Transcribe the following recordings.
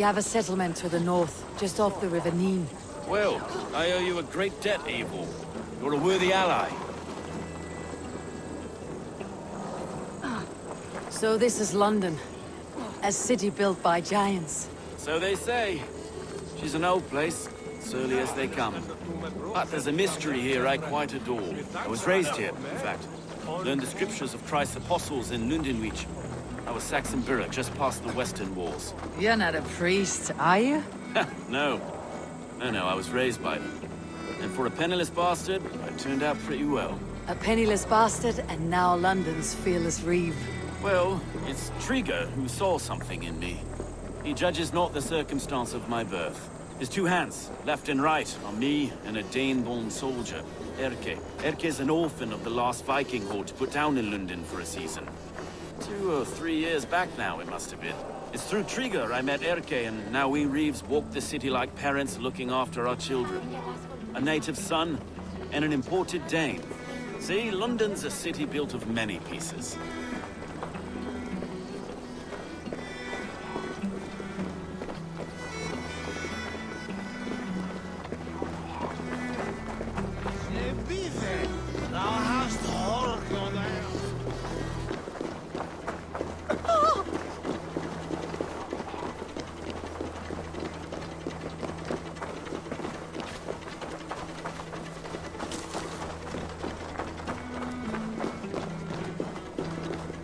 We have a settlement to the north, just off the River Nene. Well, I owe you a great debt, Abel. You're a worthy ally. So this is London. A city built by giants. So they say. She's an old place, surly as they come. But there's a mystery here I quite adore. I was raised here, in fact. Learned the scriptures of Christ's apostles in Lundenwich. I was Saxon Borough, just past the western walls. You're not a priest, are you? No. No, I was raised by them. And for a penniless bastard, I turned out pretty well. A penniless bastard, and now London's fearless reeve. Well, it's Trigger who saw something in me. He judges not the circumstance of my birth. His two hands, left and right, are me and a Dane-born soldier, Erke. Erke's an orphan of the last Viking horde put down in London for a season. 2 or 3 years back now, it must have been. It's through Trigger I met Erke, and now we Reeves walk the city like parents looking after our children. A native son, and an imported Dane. See, London's a city built of many pieces.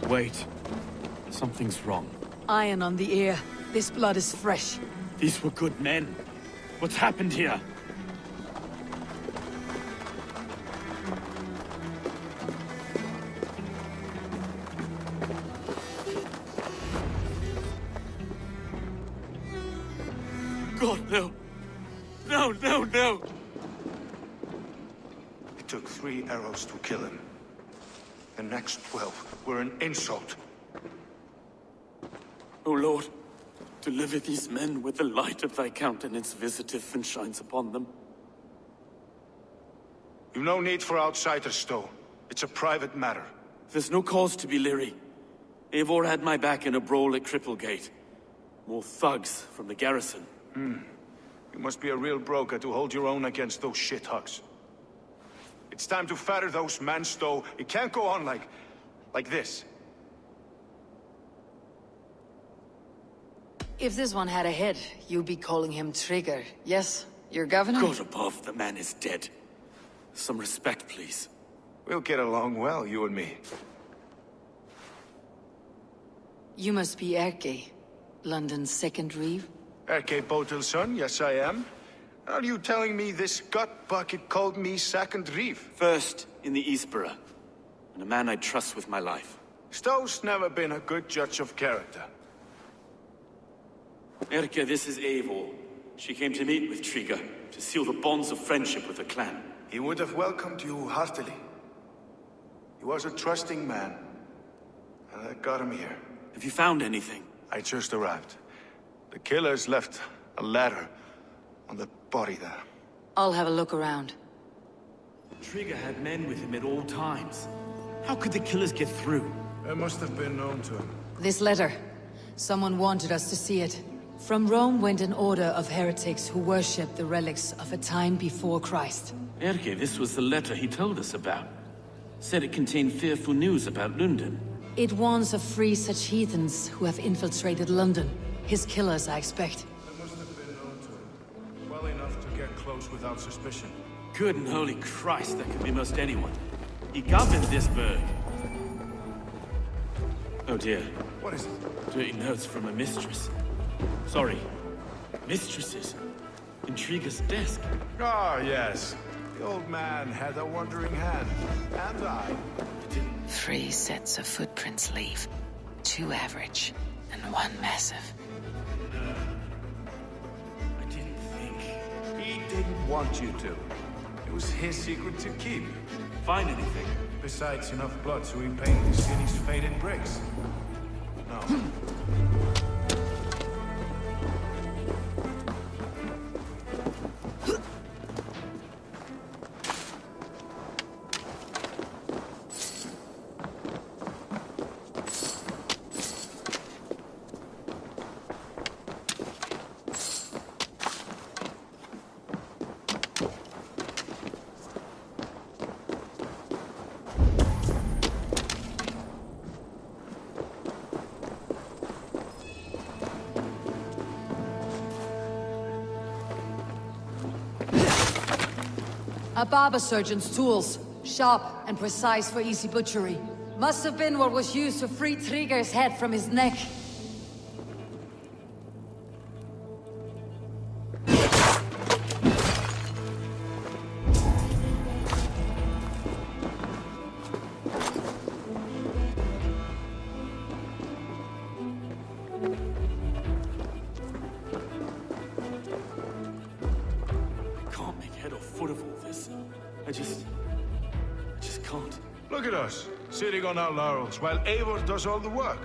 Wait. Something's wrong. Iron on the ear. This blood is fresh. These were good men. What's happened here? God, no. No. It took 3 arrows to kill him. The next 12 were an insult. O Lord, deliver these men with the light of thy countenance visiteth and shines upon them. You've no need for outsiders, Stowe. It's a private matter. There's no cause to be leery. Eivor had my back in a brawl at Cripplegate. More thugs from the garrison. You must be a real broker to hold your own against those shithugs. It's time to fetter those men, Stowe. It can't go on like this. If this one had a head, you'd be calling him Trigger. Yes, your governor? God above, the man is dead. Some respect, please. We'll get along well, you and me. You must be Erke, London's second reeve. Erke Botilson, yes I am. Are you telling me this gut bucket called me second reeve? First in the Eastborough, and a man I trust with my life. Stowe's never been a good judge of character. Erke, this is Eivor. She came to meet with Trigger, to seal the bonds of friendship with the clan. He would have welcomed you heartily. He was a trusting man, and that got him here. Have you found anything? I just arrived. The killers left a ladder on the body there. I'll have a look around. Trigger had men with him at all times. How could the killers get through? It must have been known to him. This letter. Someone wanted us to see it. From Rome went an order of heretics who worshipped the relics of a time before Christ. Erke, this was the letter he told us about. Said it contained fearful news about London. It warns of free such heathens who have infiltrated London. His killers, I expect. It must have been known to him. Well enough to get close without suspicion. Good and holy Christ, that could be most anyone. He governed this burg. Oh dear. What is it? Dirty notes from a mistress. Sorry. Mistresses. In Trigger's desk. Ah, yes. The old man had a wandering hand. And I. 3 sets of footprints leave. 2 average, and 1 massive. I didn't think. He didn't want you to. It was his secret to keep. Find anything? Besides enough blood to repaint the city's faded bricks. No. A barber surgeon's tools. Sharp and precise for easy butchery. Must have been what was used to free Trigger's head from his neck. Can't make head or foot of all this. I just can't. Look at us, sitting on our laurels, while Eivor does all the work.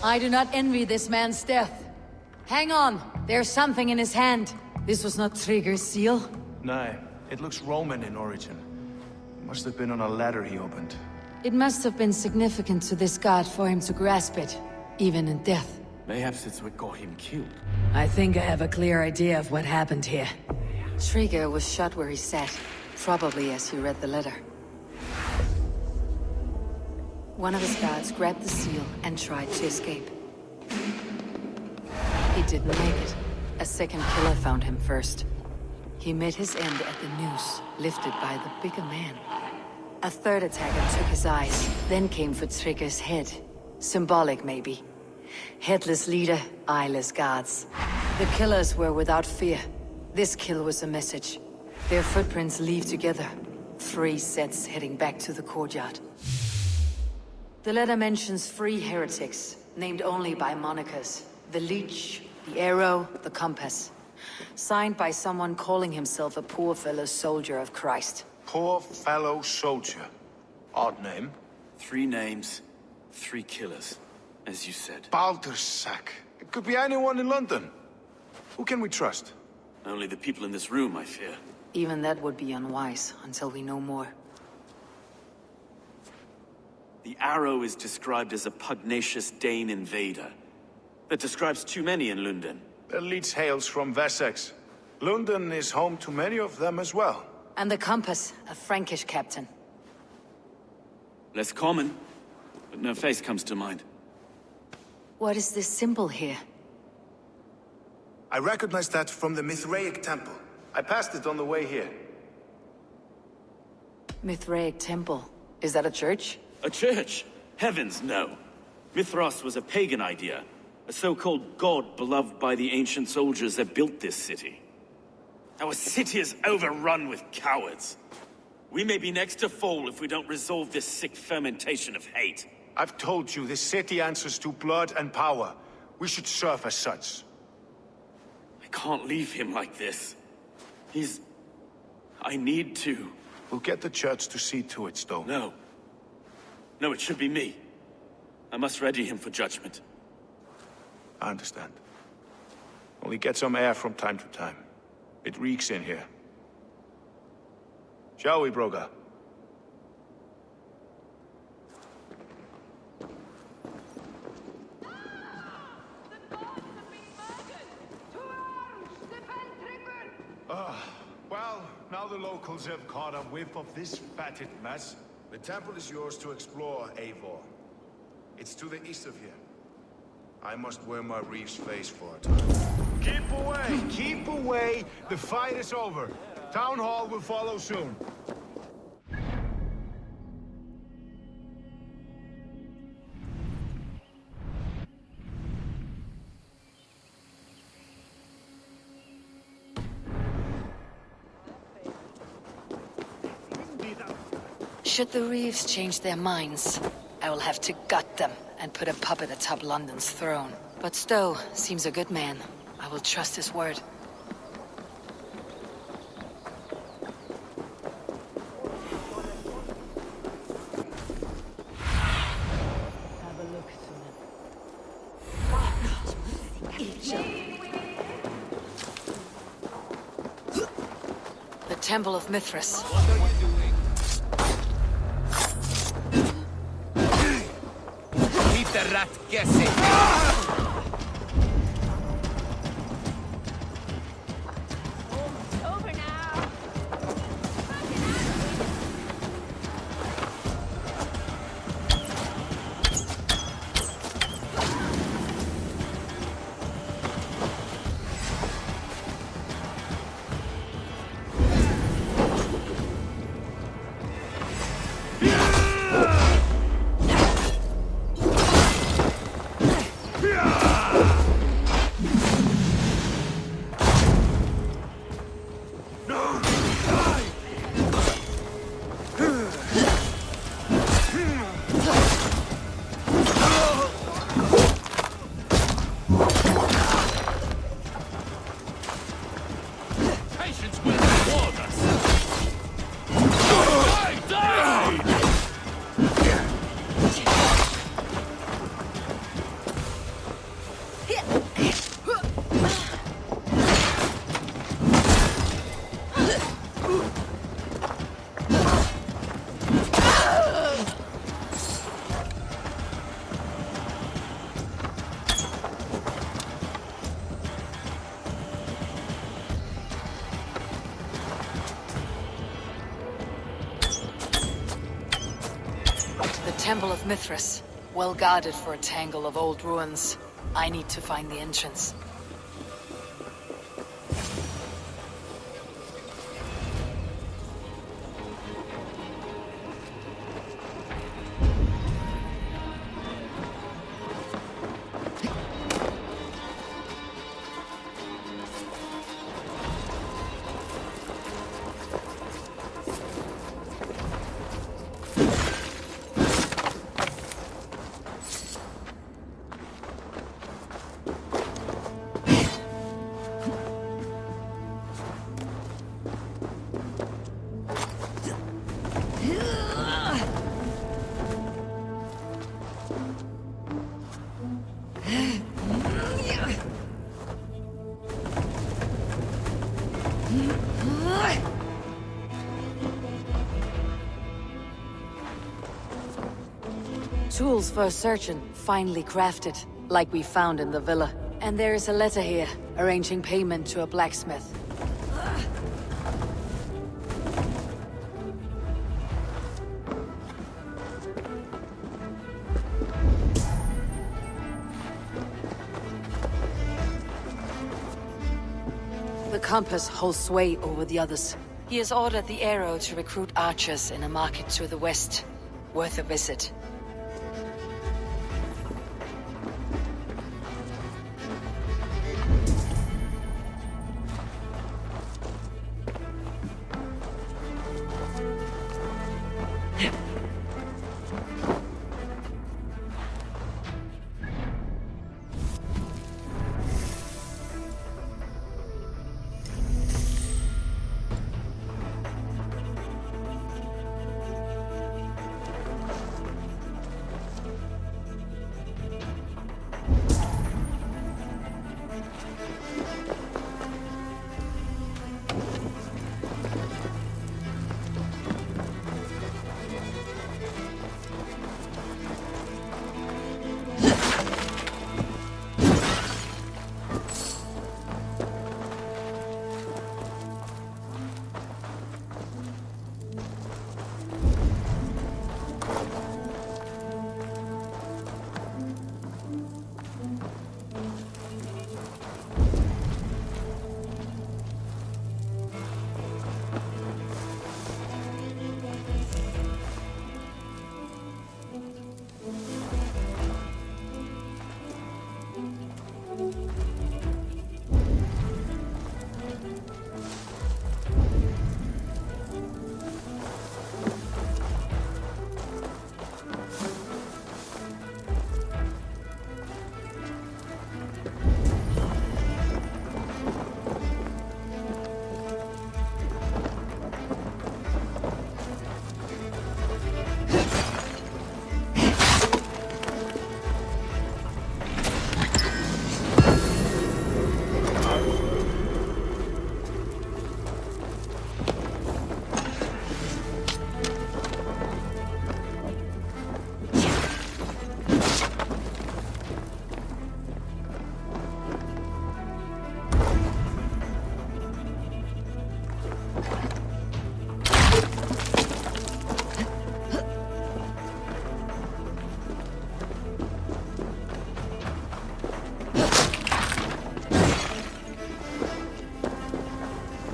I do not envy this man's death. Hang on, there's something in his hand. This was not Trigger's seal? Nah, it looks Roman in origin. Must have been on a ladder he opened. It must have been significant to this god for him to grasp it, even in death. Mayhaps it's what got him killed. I think I have a clear idea of what happened here. Trigger was shot where he sat, probably as he read the letter. One of his guards grabbed the seal and tried to escape. He didn't make it. A second killer found him first. He met his end at the noose, lifted by the bigger man. A third attacker took his eyes, then came for Trigger's head. Symbolic, maybe. Headless leader, eyeless guards. The killers were without fear. This kill was a message. Their footprints leave together. 3 sets heading back to the courtyard. The letter mentions 3 heretics, named only by monikers. The Leech, the Arrow, the Compass. Signed by someone calling himself a poor fellow soldier of Christ. Poor fellow soldier. Odd name. 3 names, 3 killers, as you said. Baldersack. It could be anyone in London. Who can we trust? Only the people in this room, I fear. Even that would be unwise, until we know more. The Arrow is described as a pugnacious Dane invader. That describes too many in London. The Leech hails from Wessex. London is home to many of them as well. And the Compass, a Frankish captain. Less common, but no face comes to mind. What is this symbol here? I recognize that from the Mithraic temple. I passed it on the way here. Mithraic temple. Is that a church? A church? Heavens, no. Mithras was a pagan idea. A so-called god beloved by the ancient soldiers that built this city. Our city is overrun with cowards. We may be next to fall if we don't resolve this sick fermentation of hate. I've told you, this city answers to blood and power. We should serve as such. I can't leave him like this. I need to. We'll get the church to see to it, Stowe. No. No, it should be me. I must ready him for judgment. I understand. Only get some air from time to time. It reeks in here. Shall we, Broga? Well, now the locals have caught a whiff of this fatted mess. The temple is yours to explore, Eivor. It's to the east of here. I must wear my Reeve's face for a time. Keep away! Keep away! The fight is over. Town Hall will follow soon. Should the Reeves change their minds, I will have to gut them and put a puppet atop London's throne. But Stowe seems a good man. I will trust his word. Have a look to the Temple of Mithras. What are you doing? Keep the rat guessing. Temple of Mithras. Well guarded for a tangle of old ruins. I need to find the entrance. Tools for a surgeon, finely crafted, like we found in the villa. And there is a letter here, arranging payment to a blacksmith. The compass holds sway over the others. He has ordered the arrow to recruit archers in a market to the west. Worth a visit.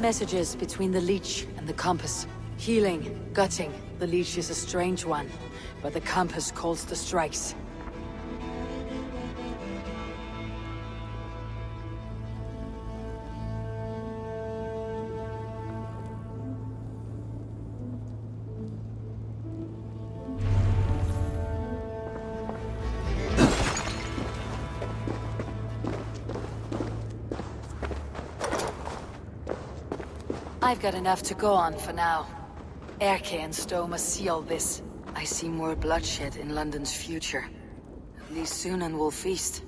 Messages between the leech and the compass. Healing, gutting. The leech is a strange one, but the compass calls the strikes. I've got enough to go on for now. Erke and Stowe must see all this. I see more bloodshed in London's future. At least Sunan will feast.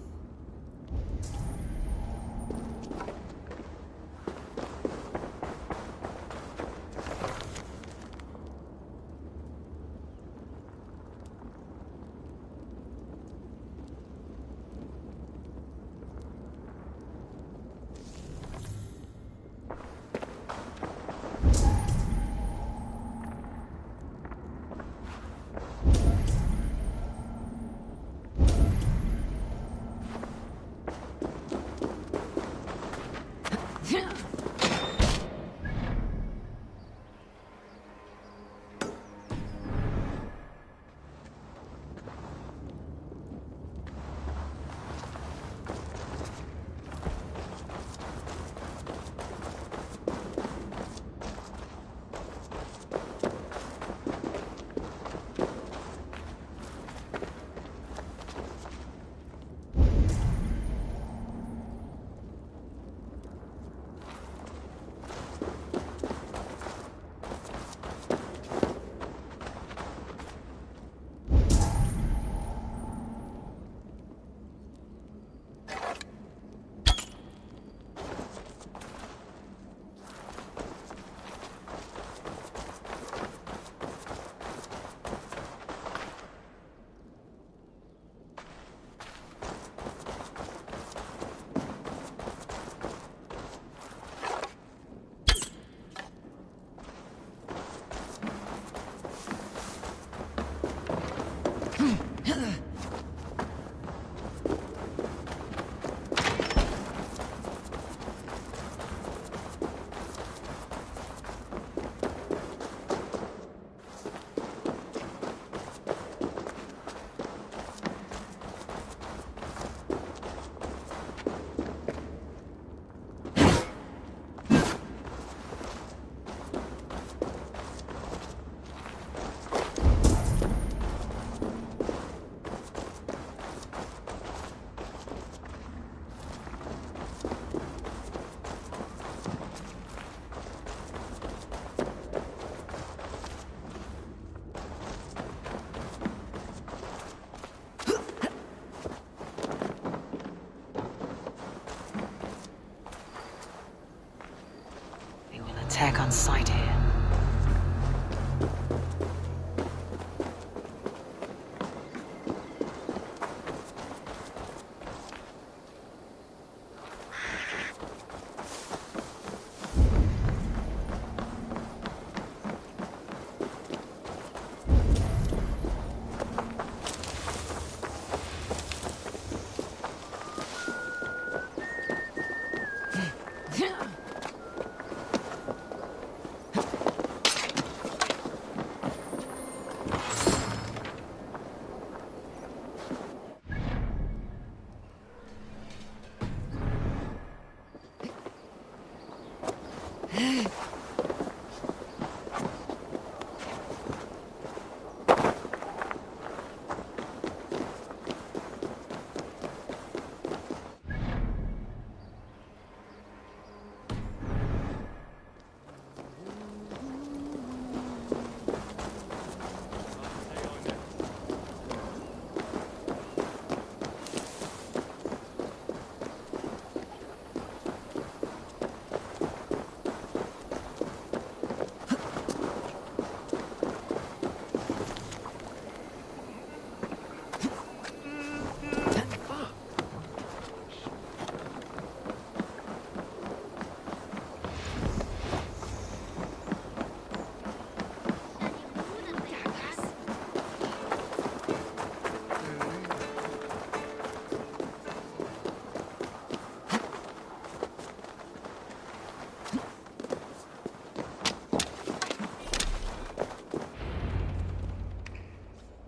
attack on sight here.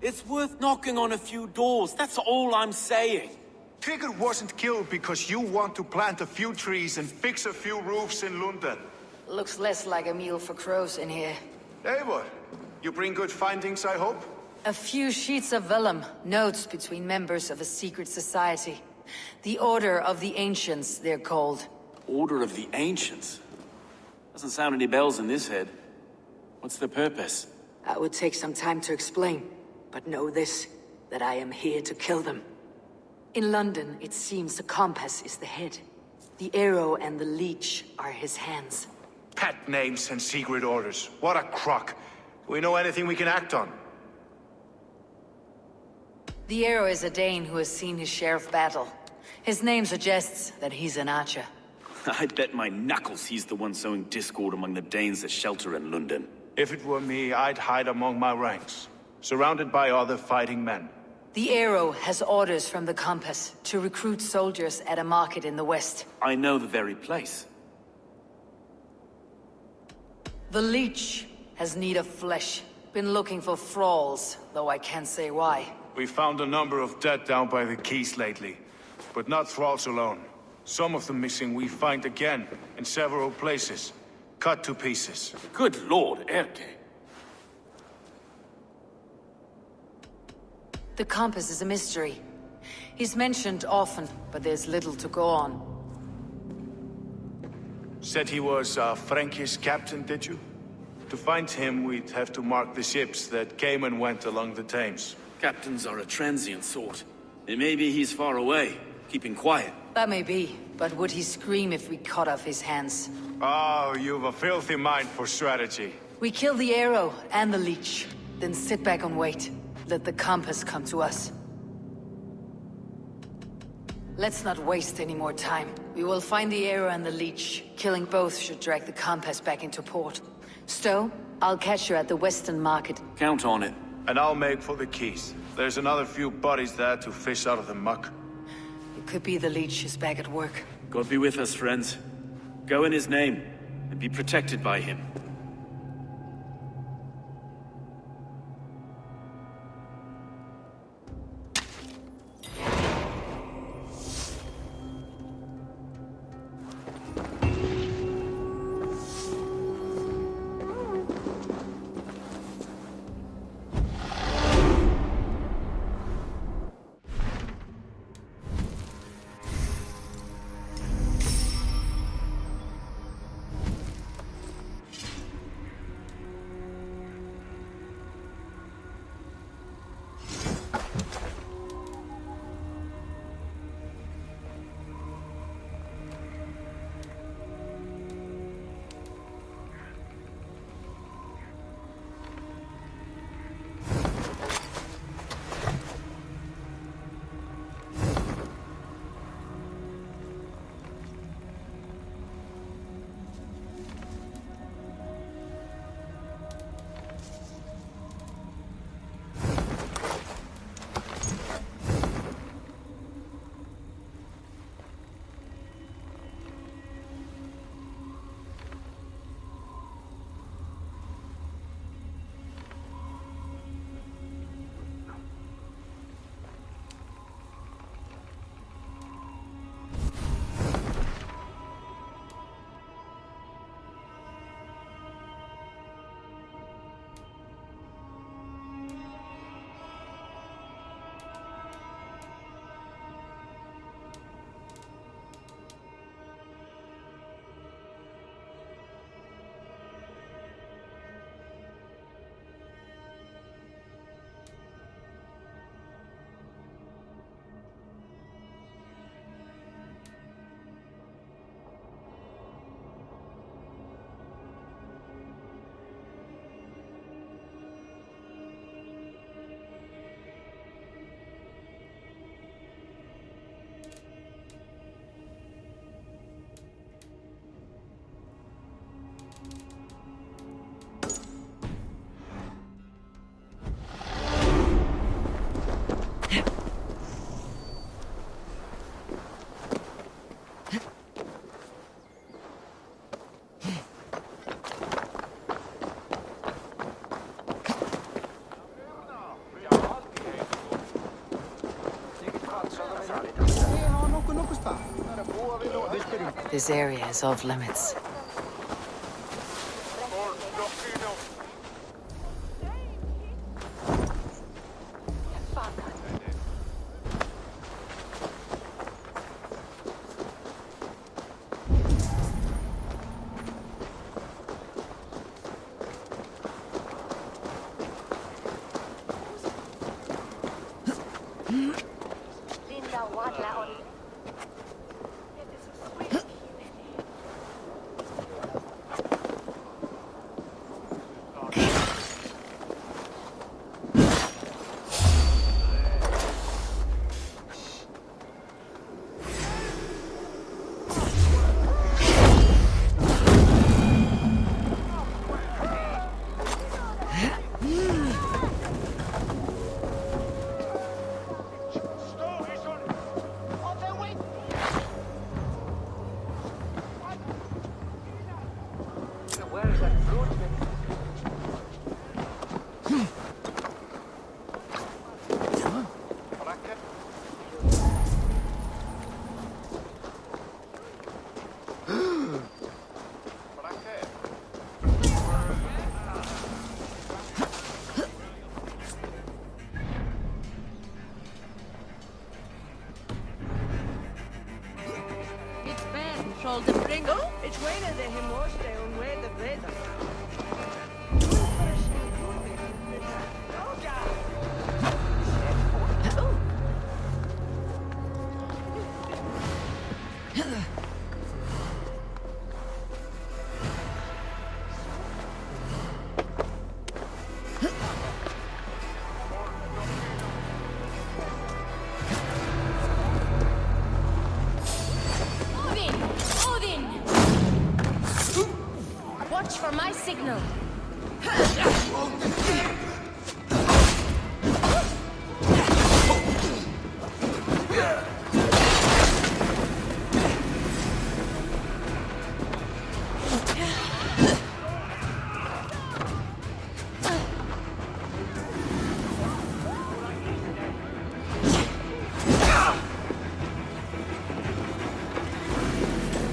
It's worth knocking on a few doors, that's all I'm saying. Trigger wasn't killed because you want to plant a few trees and fix a few roofs in London. Looks less like a meal for crows in here. Eivor, you bring good findings, I hope? A few sheets of vellum, notes between members of a secret society. The Order of the Ancients, they're called. Order of the Ancients? Doesn't sound any bells in this head. What's the purpose? That would take some time to explain, but know this, that I am here to kill them. In London, it seems the compass is the head. The arrow and the leech are his hands. Pet names and secret orders. What a crock. Do we know anything we can act on? The arrow is a Dane who has seen his share of battle. His name suggests that he's an archer. I'd bet my knuckles he's the one sowing discord among the Danes that shelter in London. If it were me, I'd hide among my ranks, surrounded by other fighting men. The arrow has orders from the compass to recruit soldiers at a market in the west. I know the very place. The leech has need of flesh. Been looking for thralls, though I can't say why. We found a number of dead down by the quays lately, but not thralls alone. Some of the missing we find again in several places, cut to pieces. Good lord, Erke. The compass is a mystery. He's mentioned often, but there's little to go on. Said he was a Frankish captain, did you? To find him, we'd have to mark the ships that came and went along the Thames. Captains are a transient sort. And maybe he's far away, keeping quiet. That may be, but would he scream if we cut off his hands? Oh, you've a filthy mind for strategy. We kill the arrow and the leech, then sit back and wait. Let the compass come to us. Let's not waste any more time. We will find the arrow and the leech. Killing both should drag the compass back into port. Stowe, I'll catch you at the Western Market. Count on it. And I'll make for the quays. There's another few bodies there to fish out of the muck. It could be the leech is back at work. God be with us, friends. Go in his name, and be protected by him. This area is off limits. Sol de pringo, it's waiting de him wash de un way de breda. Watch for my signal.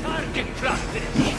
Target practice.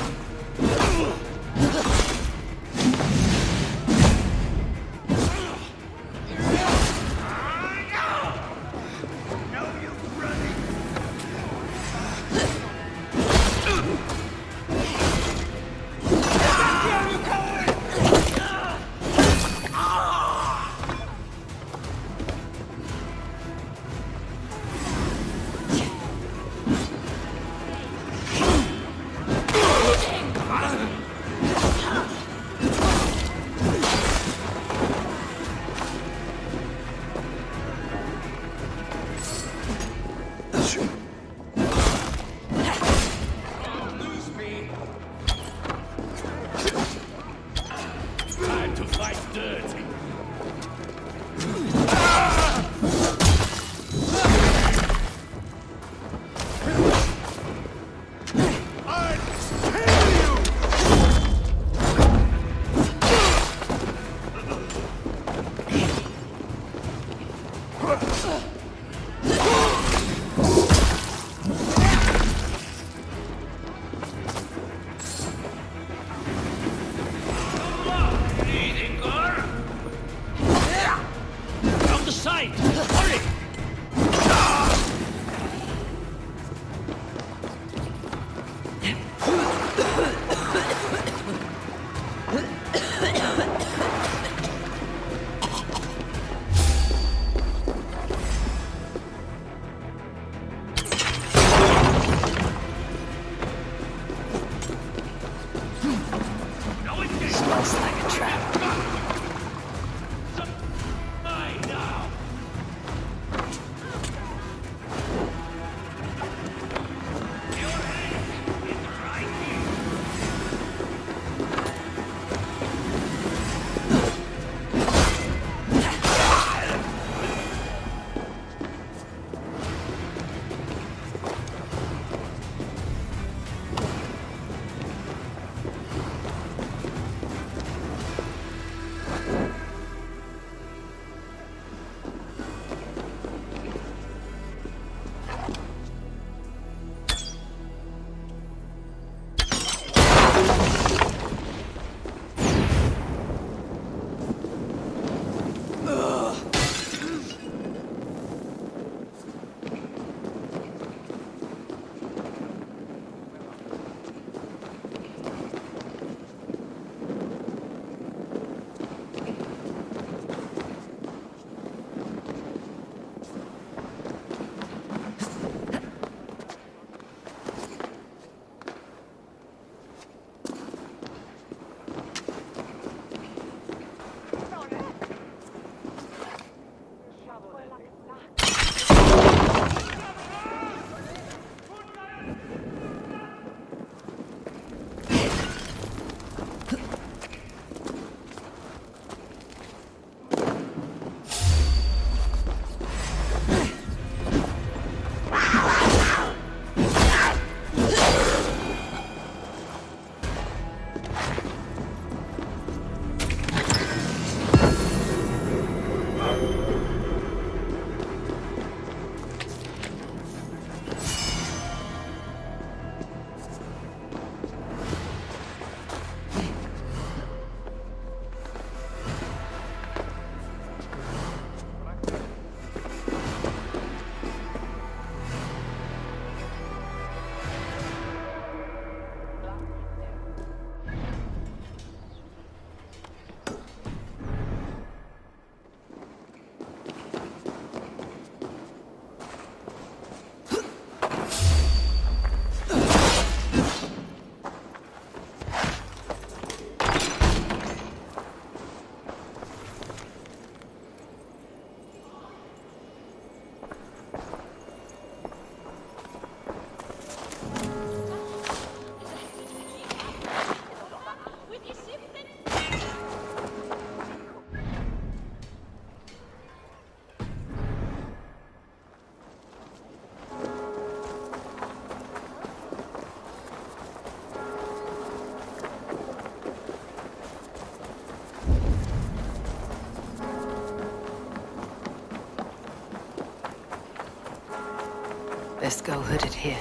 Best go hooded here.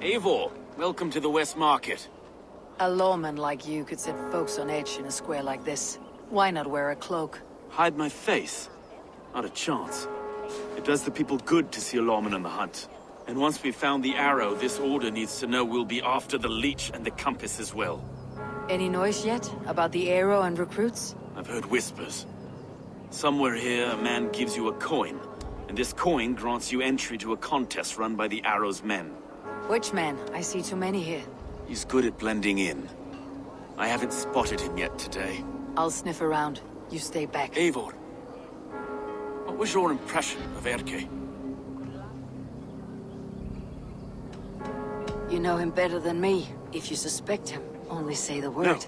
Eivor, welcome to the West Market. A lawman like you could set folks on edge in a square like this. Why not wear a cloak? Hide my face? Not a chance. It does the people good to see a lawman on the hunt. And once we've found the arrow, this order needs to know we'll be after the leech and the compass as well. Any noise yet about the arrow and recruits? I've heard whispers. Somewhere here, a man gives you a coin, and this coin grants you entry to a contest run by the arrow's men. Which man? I see too many here. He's good at blending in. I haven't spotted him yet today. I'll sniff around. You stay back. Eivor, what was your impression of Erke? You know him better than me. If you suspect him, only say the word.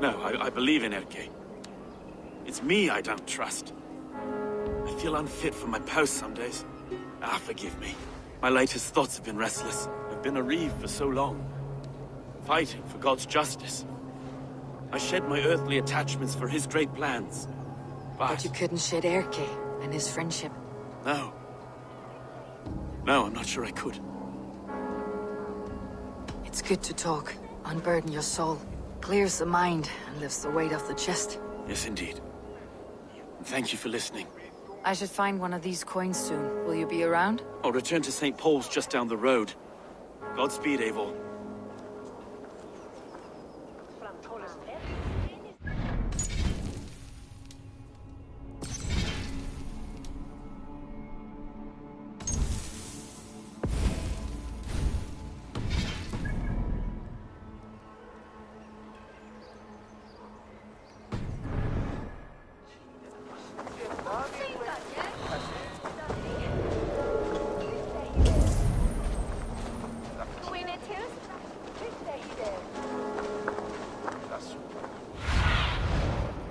No, I believe in Erke. It's me I don't trust. I feel unfit for my post some days. Forgive me. My latest thoughts have been restless. I've been a reeve for so long, fighting for God's justice. I shed my earthly attachments for his great plans. But you couldn't shed Erke and his friendship. No. No, I'm not sure I could. It's good to talk. Unburden your soul. Clears the mind and lifts the weight off the chest. Yes, indeed. And thank you for listening. I should find one of these coins soon. Will you be around? I'll return to St. Paul's just down the road. Godspeed, Eivor.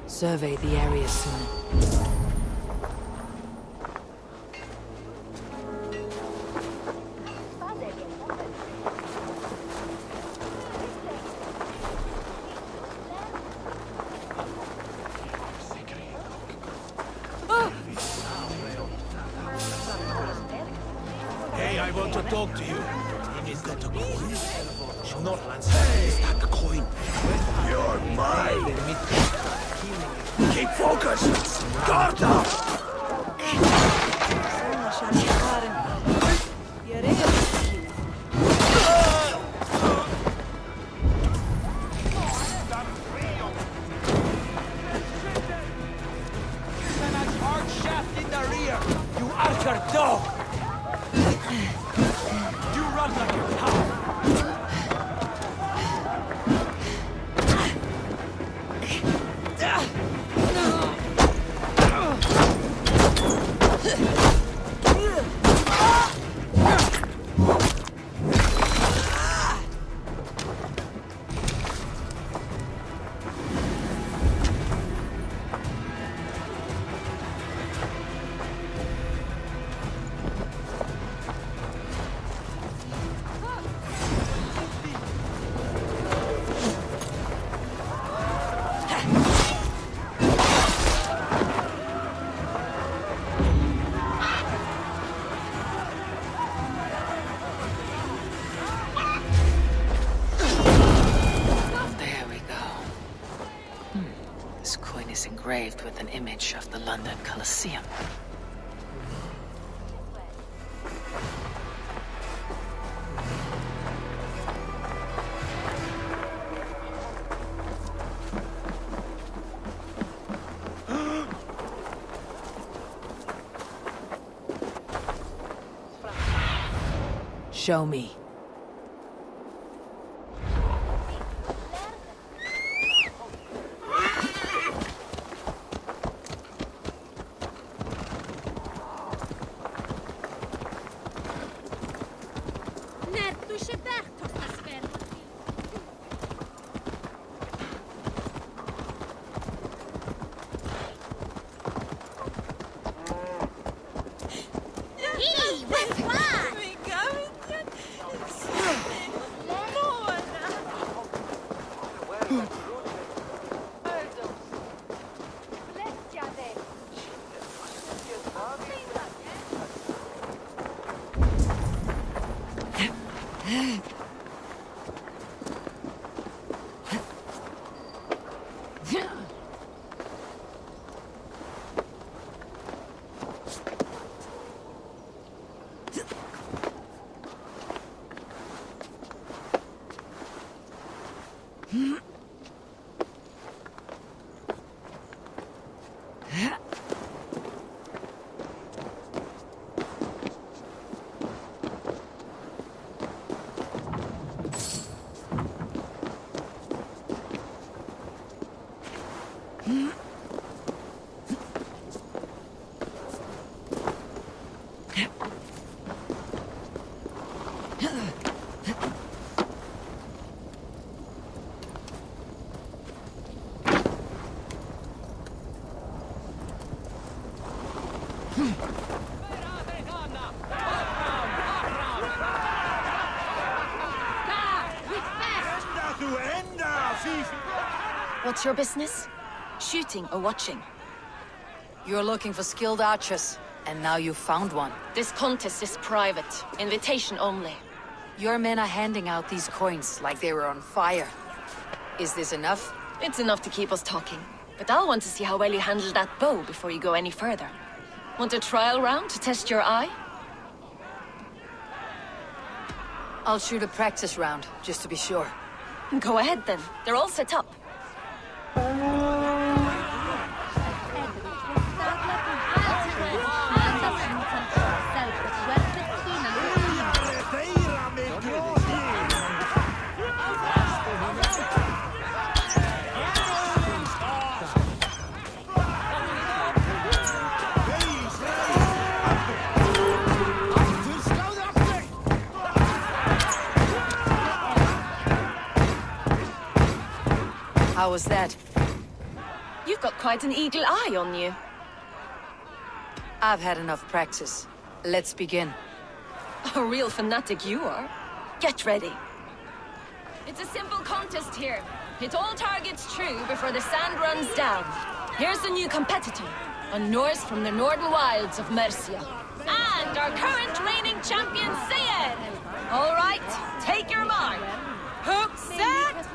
Survey the area soon. Hey, I want to talk to you. Is that a coin? Is that the coin? You're mine! Keep focused! Guard up! Hard shaft in the rear! You archer dog! You run like a cow! Engraved with an image of the London Colosseum. Show me. What's your business? Shooting or watching? You're looking for skilled archers, and now you found one. This contest is private. Invitation only. Your men are handing out these coins like they were on fire. Is this enough? It's enough to keep us talking. But I'll want to see how well you handle that bow before you go any further. Want a trial round to test your eye? I'll shoot a practice round, just to be sure. Go ahead then. They're all set up. How was that? You've got quite an eagle eye on you. I've had enough practice. Let's begin. A real fanatic you are. Get ready. It's a simple contest here. Hit all targets true before the sand runs down. Here's the new competitor, a Norse from the northern wilds of Mercia. And our current reigning champion, Sayed! All right, take your mark. Hook set!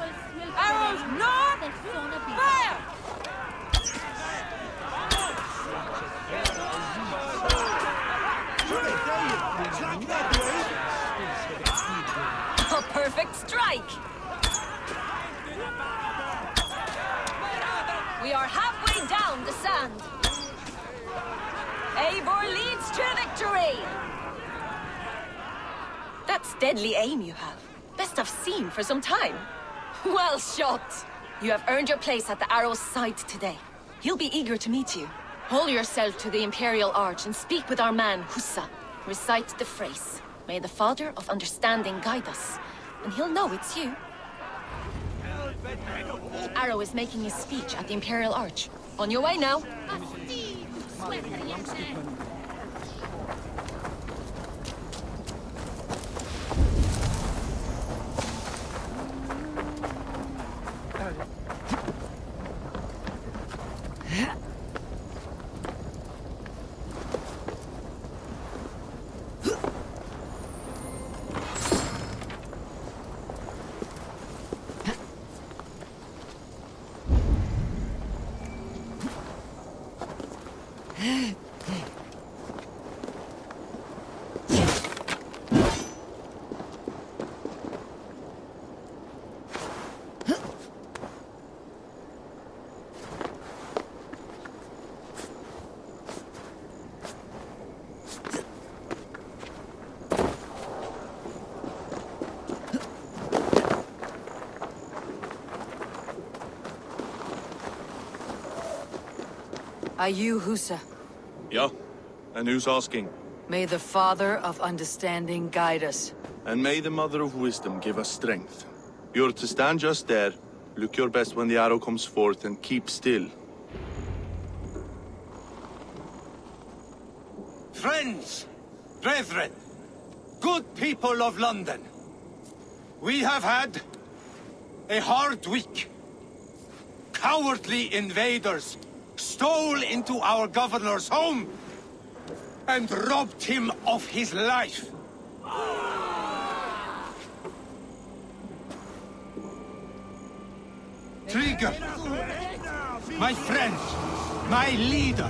Arrows north! Fire! A perfect strike! We are halfway down the sand. Eivor leads to victory! That's deadly aim you have. Best I've seen for some time. Well shot! You have earned your place at the Arrow's side today. He'll be eager to meet you. Hold yourself to the Imperial Arch and speak with our man, Hussa. Recite the phrase. May the Father of Understanding guide us. And he'll know it's you. Arrow is making his speech at the Imperial Arch. On your way now. Are you Hussa? Yeah, and who's asking? May the Father of Understanding guide us. And may the Mother of Wisdom give us strength. You're to stand just there, look your best when the arrow comes forth, and keep still. Friends, brethren, good people of London, we have had a hard week. Cowardly invaders stole into our governor's home and robbed him of his life. Trigger, my friend, my leader.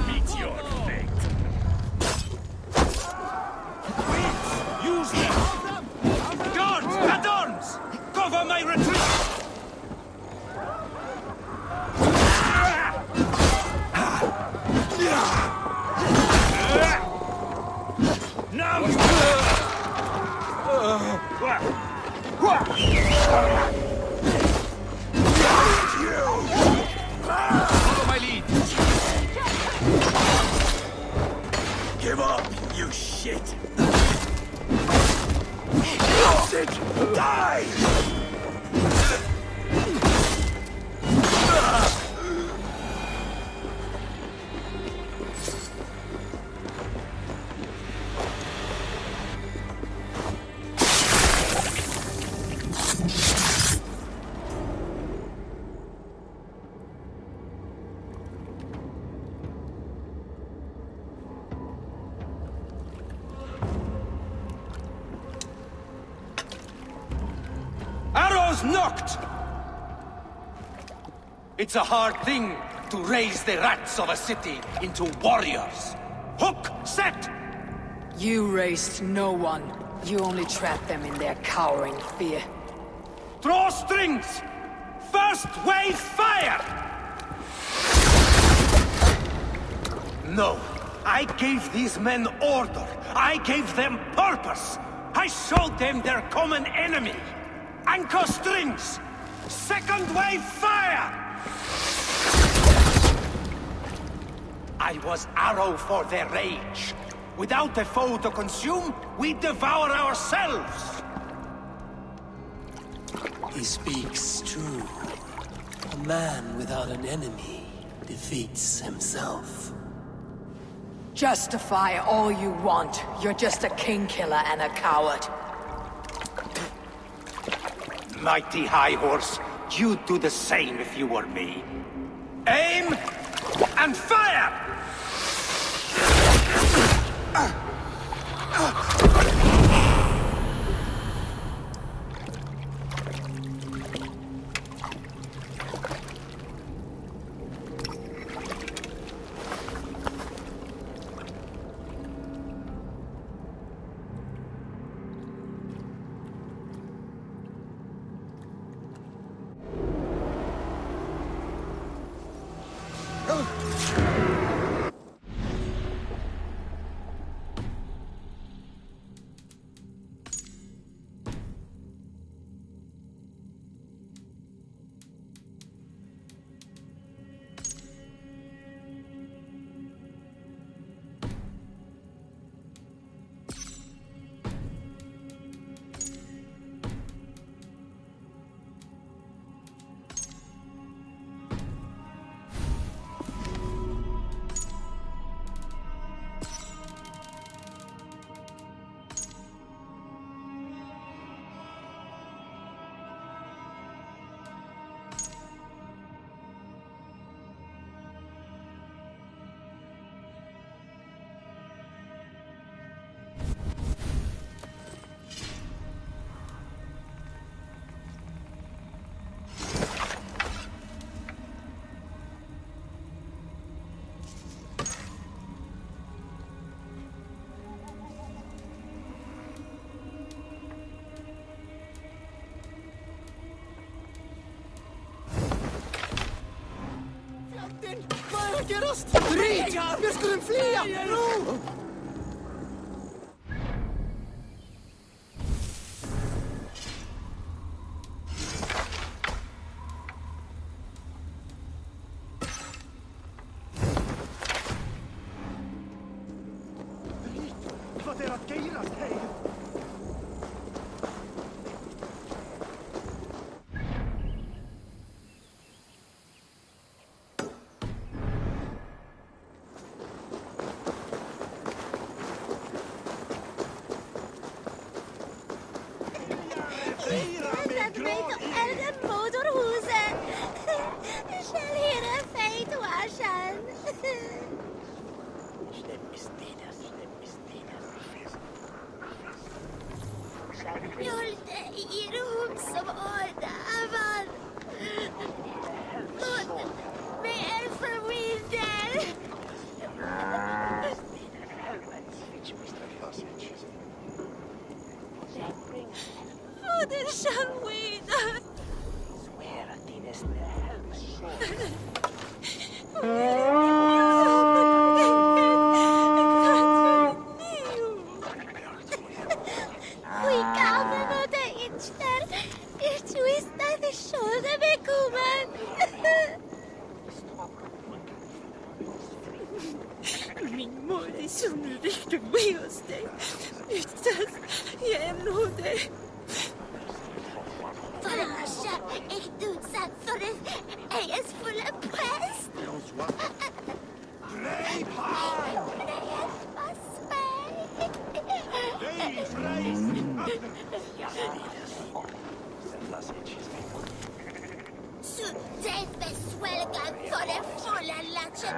Meet your fate. Follow my lead. Give up, you shit! Lost it! Die! Arrows knocked! It's a hard thing to raise the rats of a city into warriors. Hook, set! You raised no one. You only trapped them in their cowering fear. Draw strings! First wave fire! No, I gave these men order. I gave them purpose. I showed them their common enemy. Anchor strings! Second wave fire! I was arrow for their rage. Without a foe to consume, we devour ourselves! He speaks true. A man without an enemy defeats himself. Justify all you want. You're just a king killer and a coward. Mighty High Horse, you'd do the same if you were me. Aim and fire! Hvað að gerast? Drít! Við skulum flýja! Nú! Hvað að geirast, hey? min mor sono riktigt med hos dig. Utan jämn dig. Farasha, ik doe dat voor een eiensvolle pest. Greep haar! Ladies, race! Su deve swelga voor een volle latje.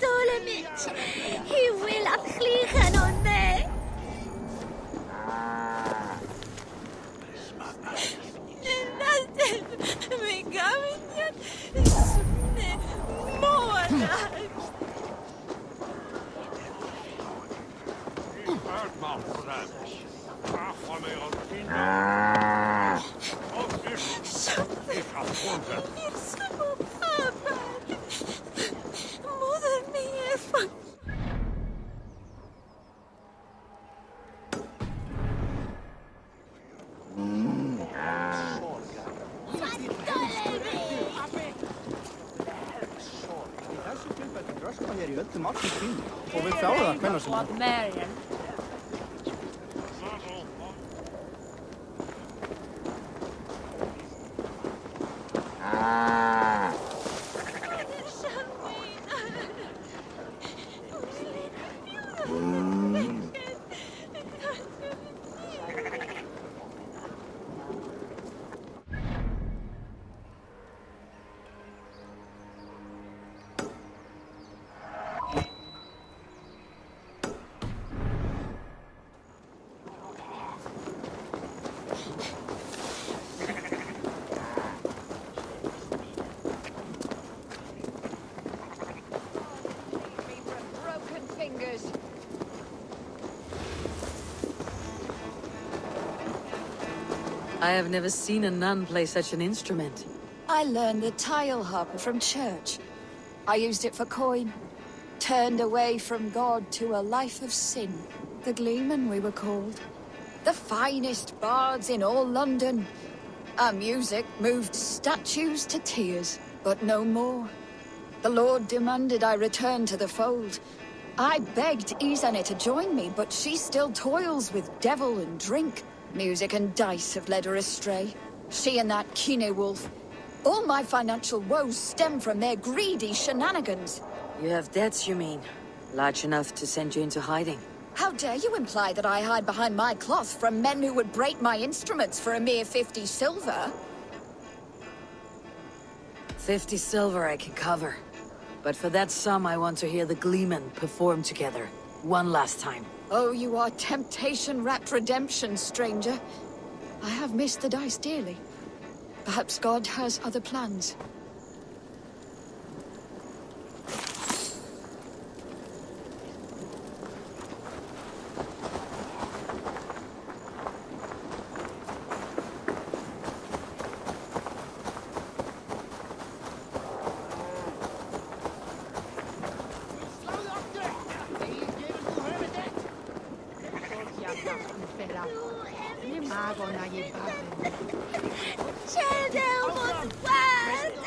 Dolomit. He will afligen on me. Me gavinjan sne månad. Moder mia fan. Og við þáðu það hvernig sem Marian. I have never seen a nun play such an instrument. I learned the tile harp from church. I used it for coin. Turned away from God to a life of sin. The Gleeman, we were called. The finest bards in all London. Our music moved statues to tears, but no more. The Lord demanded I return to the fold. I begged Izane to join me, but she still toils with devil and drink. Music and dice have led her astray. She and that Kine wolf. All my financial woes stem from their greedy shenanigans. You have debts, you mean? Large enough to send you into hiding? How dare you imply that I hide behind my cloth from men who would break my instruments for a mere 50 silver? 50 silver I can cover. But for that sum, I want to hear the Gleeman perform together. One last time. Oh, you are temptation-wrapped redemption, stranger. I have missed the dice dearly. Perhaps God has other plans. Shadow mot värld!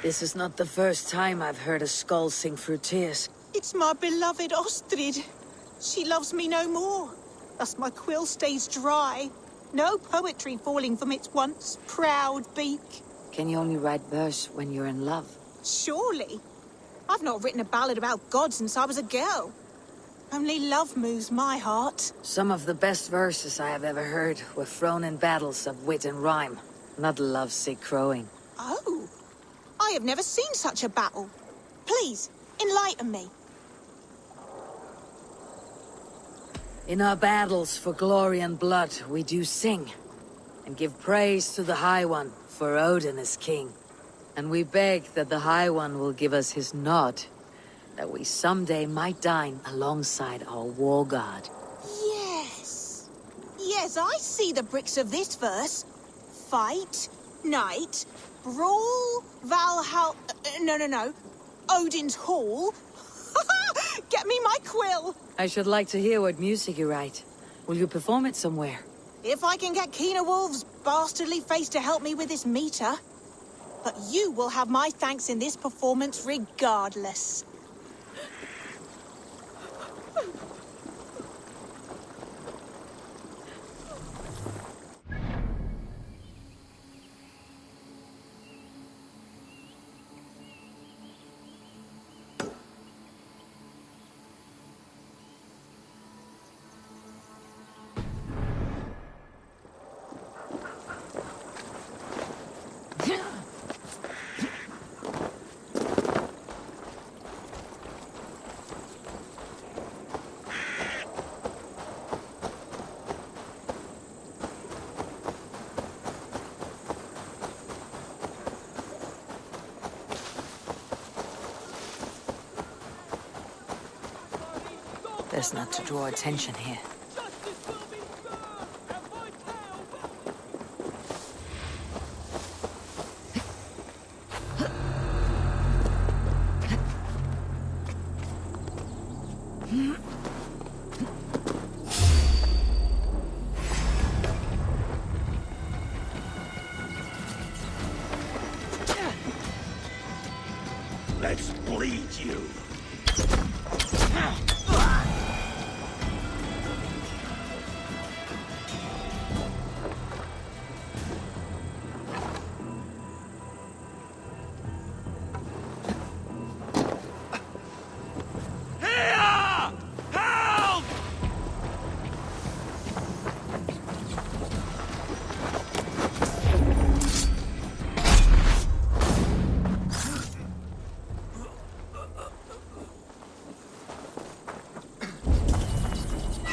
This is not the first time I've heard a skull sing through tears. It's my beloved Ostrid. She loves me no more. Thus my quill stays dry. No poetry falling from its once proud beak. Can you only write verse when you're in love? Surely. I've not written a ballad about God since I was a girl. Only love moves my heart. Some of the best verses I have ever heard were thrown in battles of wit and rhyme, not lovesick crowing. Oh. I have never seen such a battle. Please, enlighten me. In our battles for glory and blood, we do sing, and give praise to the High One, for Odin is king. And we beg that the High One will give us his nod, that we someday might dine alongside our war god. Yes. Yes, I see the bricks of this verse. Fight, night, brawl, Valhalla... No. Odin's Hall. Get me my quill. I should like to hear what music you write. Will you perform it somewhere? If I can get Keener Wolf's bastardly face to help me with this meter. But you will have my thanks in this performance regardless. Best not to draw attention here. Let's bleed you.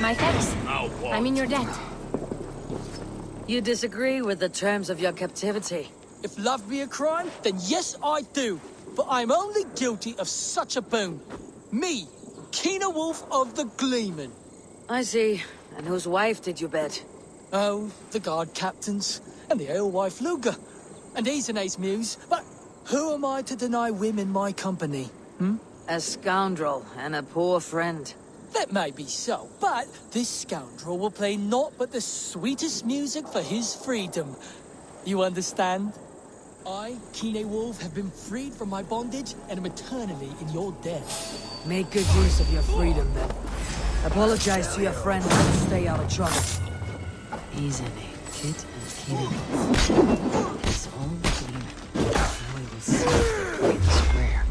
My thanks. I'm in your debt. You disagree with the terms of your captivity? If love be a crime, then yes, I do. But I'm only guilty of such a boon. Me, Keener Wolf of the Gleeman. I see. And whose wife did you bet? Oh, the guard captains, and the alewife Luger. And he's an ace muse, but who am I to deny women my company? A scoundrel and a poor friend. That may be so, but this scoundrel will play naught but the sweetest music for his freedom. You understand? I, Kine Wolf, have been freed from my bondage and am eternally in your debt. Make good use of your freedom, then. Apologize to your friends and stay out of trouble. Easily, Kit and Keenan. It's all the demon. Now we will see if they play the square.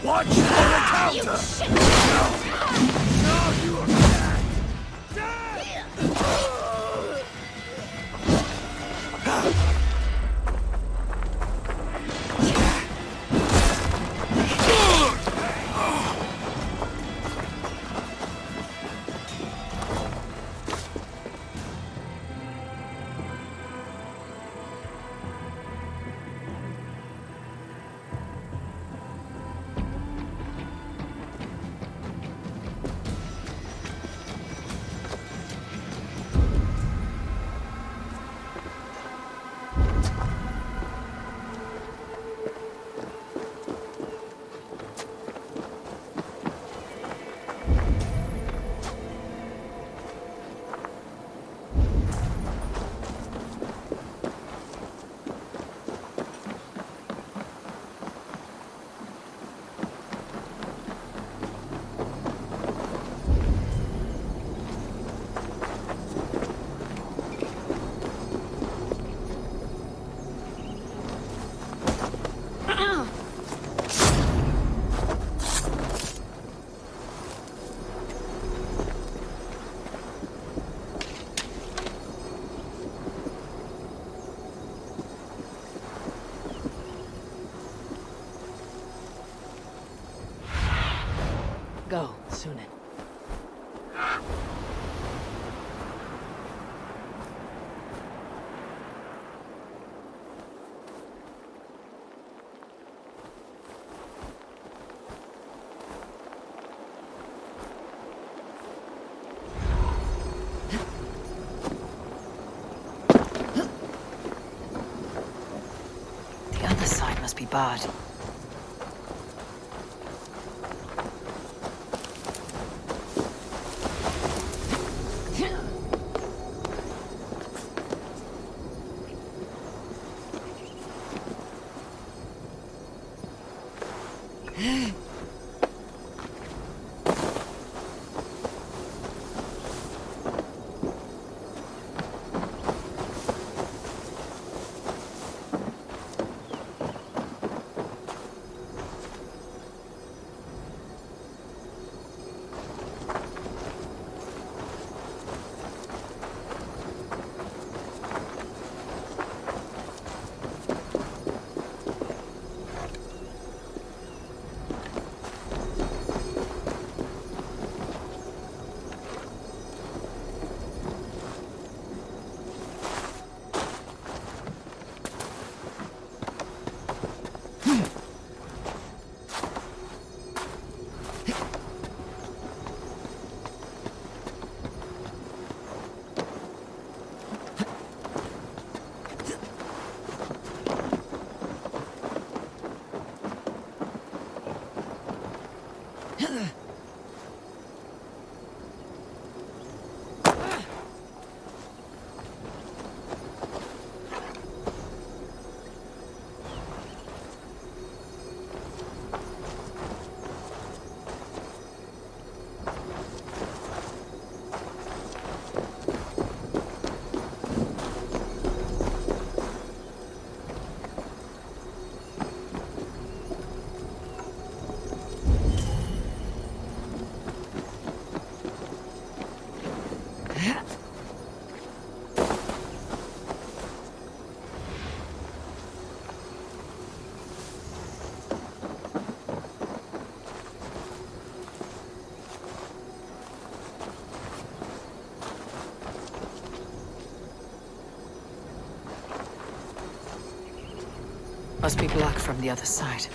Watch for the counter! Now you are dead! Go, Sunan. The other side must be barred. Must be blocked from the other side.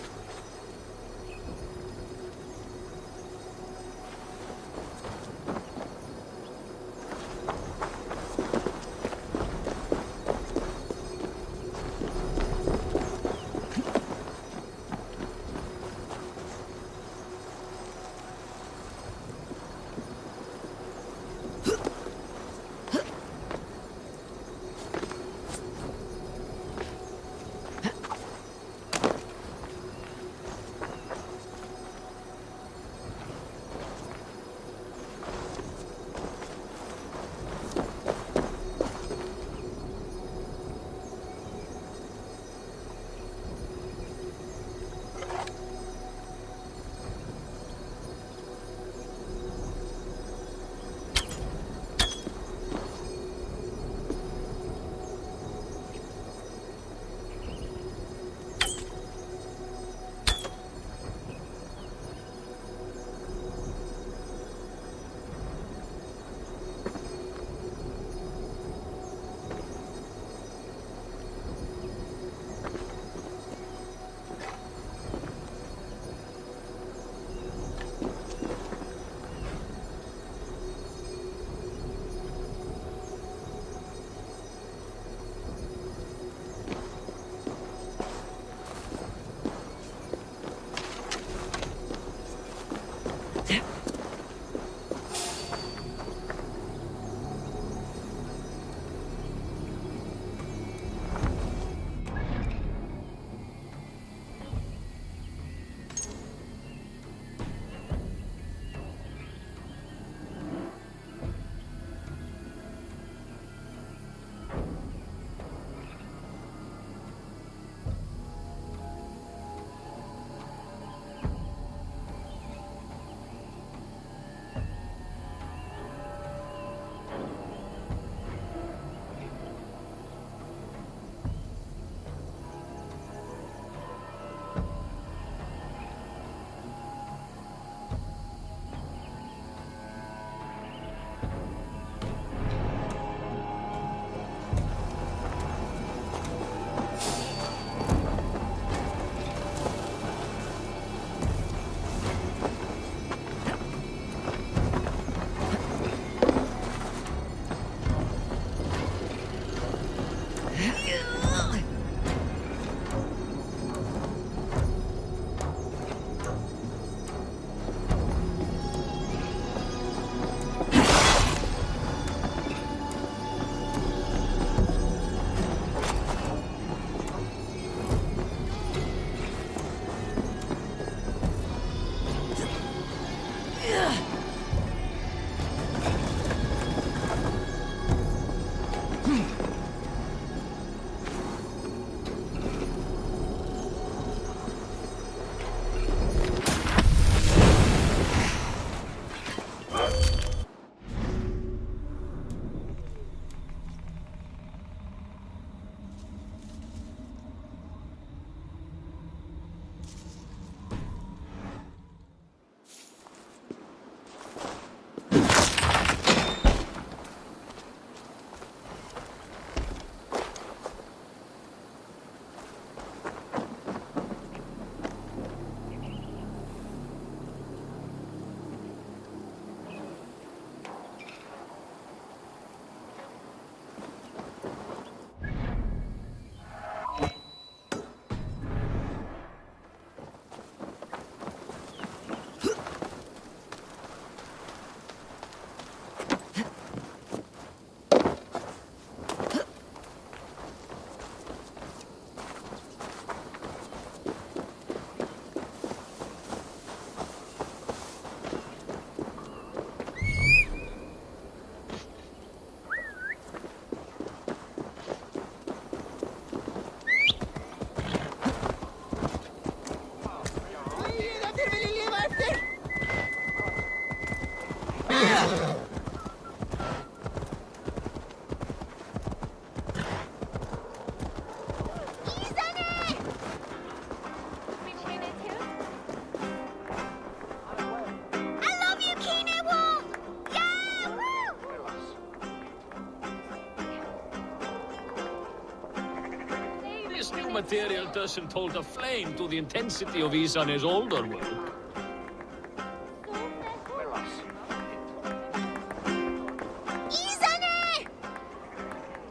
This new material doesn't hold a flame to the intensity of Isane's older work.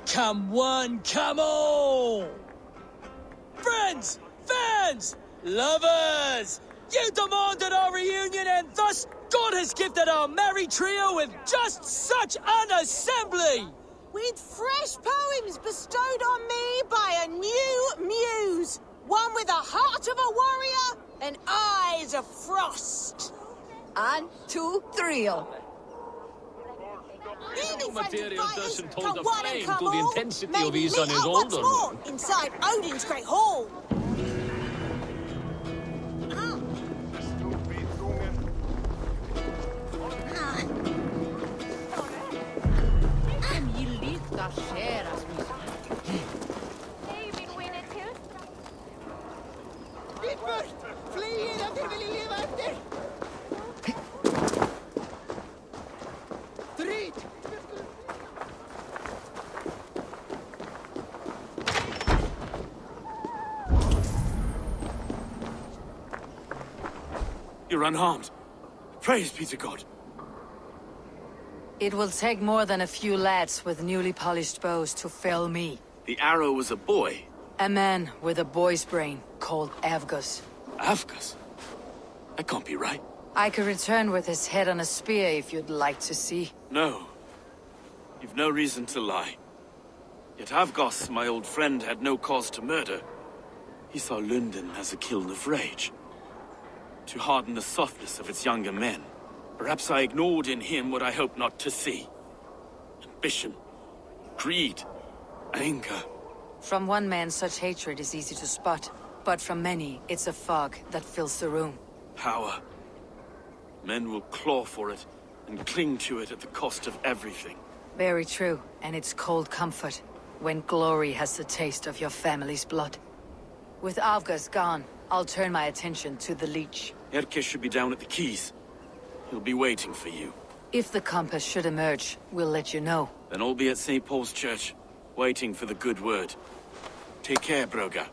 Come one, come all! Friends, fans, lovers! You demanded our reunion, and thus God has gifted our merry trio with just such an assembly! With fresh poems bestowed on me by a new muse. One with a heart of a warrior and eyes of frost. And 2 thrill. This material doesn't hold Come a one and flame come to the all, intensity may of we meet Isane's up once older more work. inside Odin's great hall. You're unharmed. Praise be to God. It will take more than a few lads with newly polished bows to fell me. The arrow was a boy. A man with a boy's brain called Avgus. Avgus? That can't be right. I could return with his head on a spear if you'd like to see. No. You've no reason to lie. Yet Avgos, my old friend, had no cause to murder. He saw London as a kiln of rage. To harden the softness of its younger men. Perhaps I ignored in him what I hoped not to see. Ambition, greed, anger. From one man, such hatred is easy to spot. But from many, it's a fog that fills the room. Power. Men will claw for it and cling to it at the cost of everything. Very true, and it's cold comfort when glory has the taste of your family's blood. With Avgus gone, I'll turn my attention to the Leech. Erke should be down at the quays. He'll be waiting for you. If the compass should emerge, we'll let you know. Then I'll be at St. Paul's Church, waiting for the good word. Take care, Broga.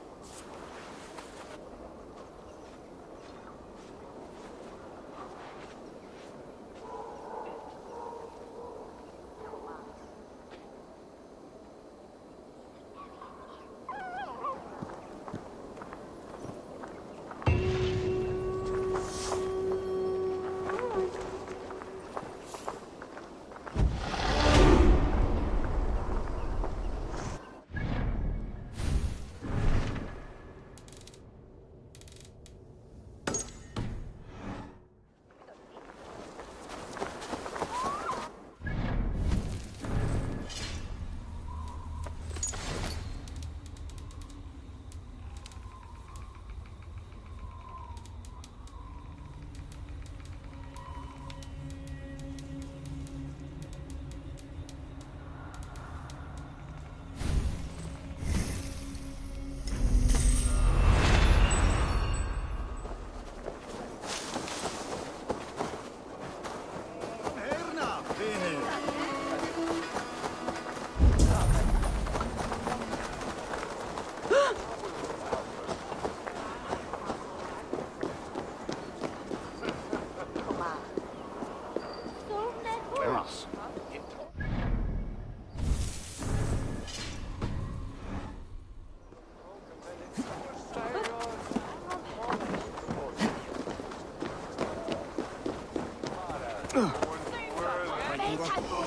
I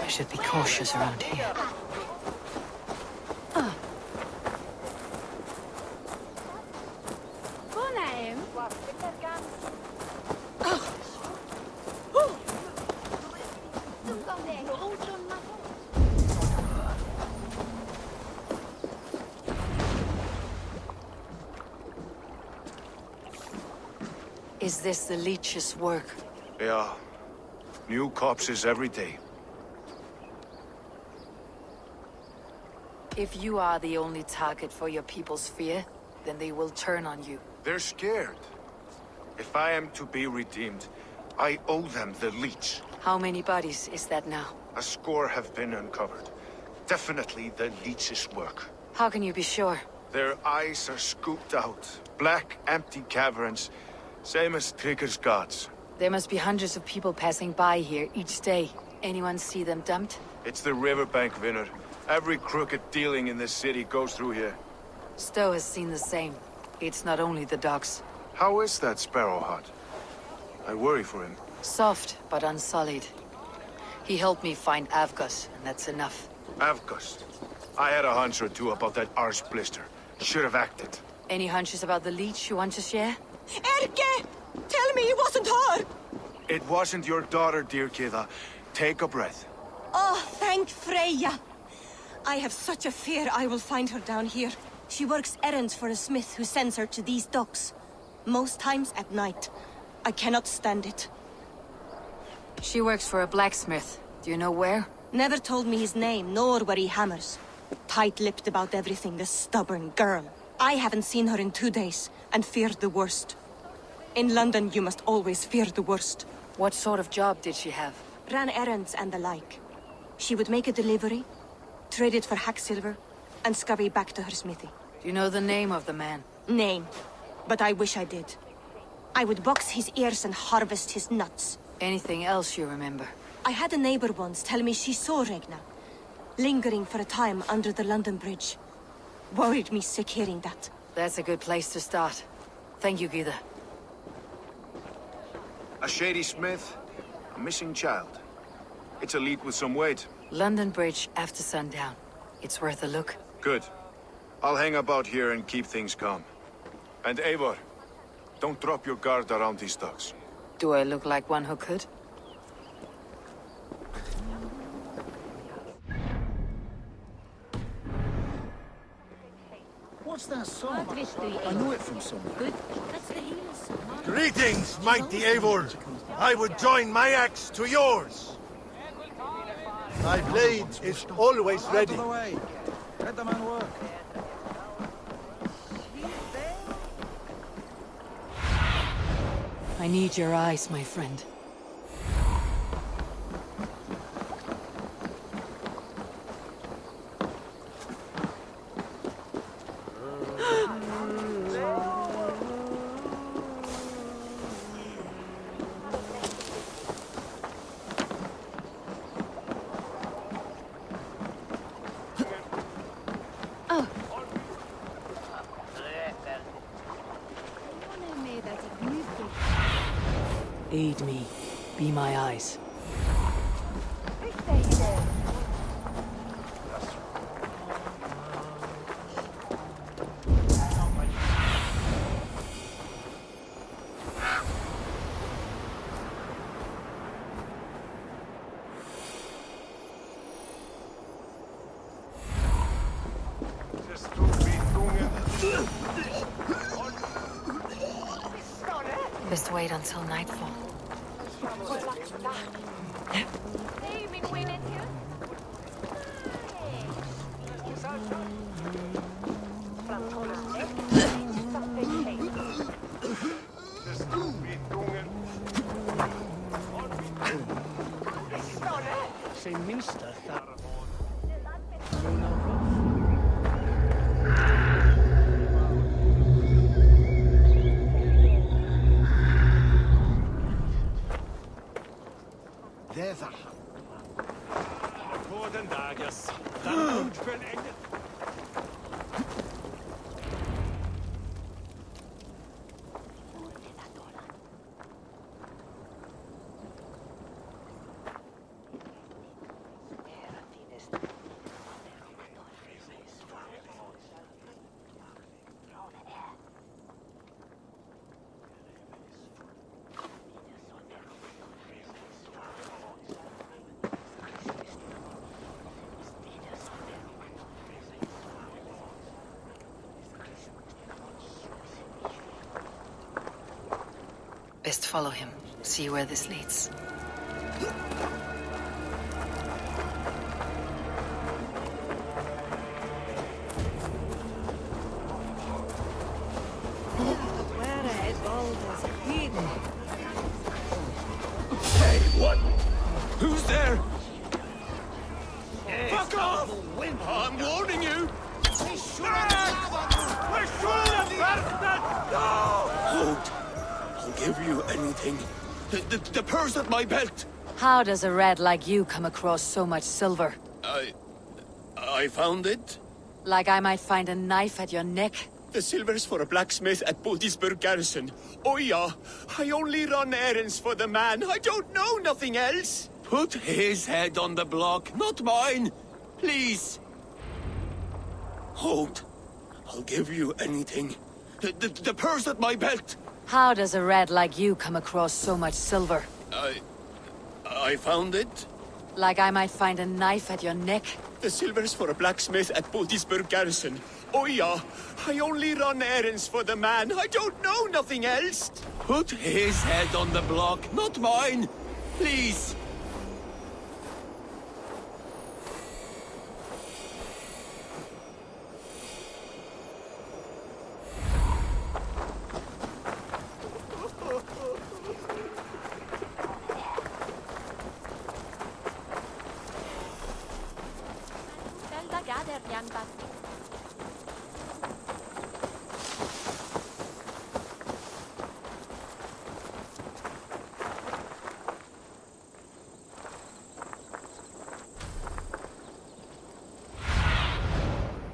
should be cautious around here. Is this the leech's work? Yeah. New corpses every day. If you are the only target for your people's fear, then they will turn on you. They're scared. If I am to be redeemed, I owe them the leech. How many bodies is that now? A score have been uncovered. Definitely the leech's work. How can you be sure? Their eyes are scooped out. Black, empty caverns. Same as Trigger's gods. There must be hundreds of people passing by here each day. Anyone see them dumped? It's the riverbank, Vinner. Every crooked dealing in this city goes through here. Stowe has seen the same. It's not only the docks. How is that Sparrow hut? I worry for him. Soft, but unsullied. He helped me find Avgos, and that's enough. Avgos. I had a hunch or two about that arse blister. Should have acted. Any hunches about the leech you want to share? Erke! Tell me it wasn't her! It wasn't your daughter, dear Kida. Take a breath. Oh, thank Freya. I have such a fear I will find her down here. She works errands for a smith who sends her to these docks. Most times at night. I cannot stand it. She works for a blacksmith. Do you know where? Never told me his name, nor where he hammers. Tight-lipped about everything, this stubborn girl. I haven't seen her in 2 days, and feared the worst. In London, you must always fear the worst. What sort of job did she have? Ran errands and the like. She would make a delivery, trade it for hack silver, and scurry back to her smithy. Do you know the name of the man? Name. But I wish I did. I would box his ears and harvest his nuts. Anything else you remember? I had a neighbor once tell me she saw Regna, lingering for a time under the London Bridge. Worried me sick hearing that. That's a good place to start. Thank you, Gida. A shady smith, a missing child. It's a lead with some weight. London Bridge after sundown. It's worth a look. Good. I'll hang about here and keep things calm. And Eivor, don't drop your guard around these docks. Do I look like one who could? What's that song? I know it from somewhere. Greetings, mighty Eivor. I would join my axe to yours. My blade is always ready. Out of the way. Let the man work. I need your eyes, my friend. Aid me. Be my eyes. Best wait until nightfall. Best follow him. See where this leads. Hey, what? Who's there? Fuck off! I'm warning you! Hold. I'll give you anything. The purse at my belt. How does a rat like you come across so much silver? I found it. Like I might find a knife at your neck? The silver's for a blacksmith at Bodisburg garrison. Oh yeah, I only run errands for the man. I don't know nothing else. Put his head on the block, not mine. Please. Hold. I'll give you anything. The purse at my belt. How does a rat like you come across so much silver? I found it. Like I might find a knife at your neck? The silver's for a blacksmith at Bodisburg garrison. Oh yeah, I only run errands for the man. I don't know nothing else. Put his head on the block, not mine. Please.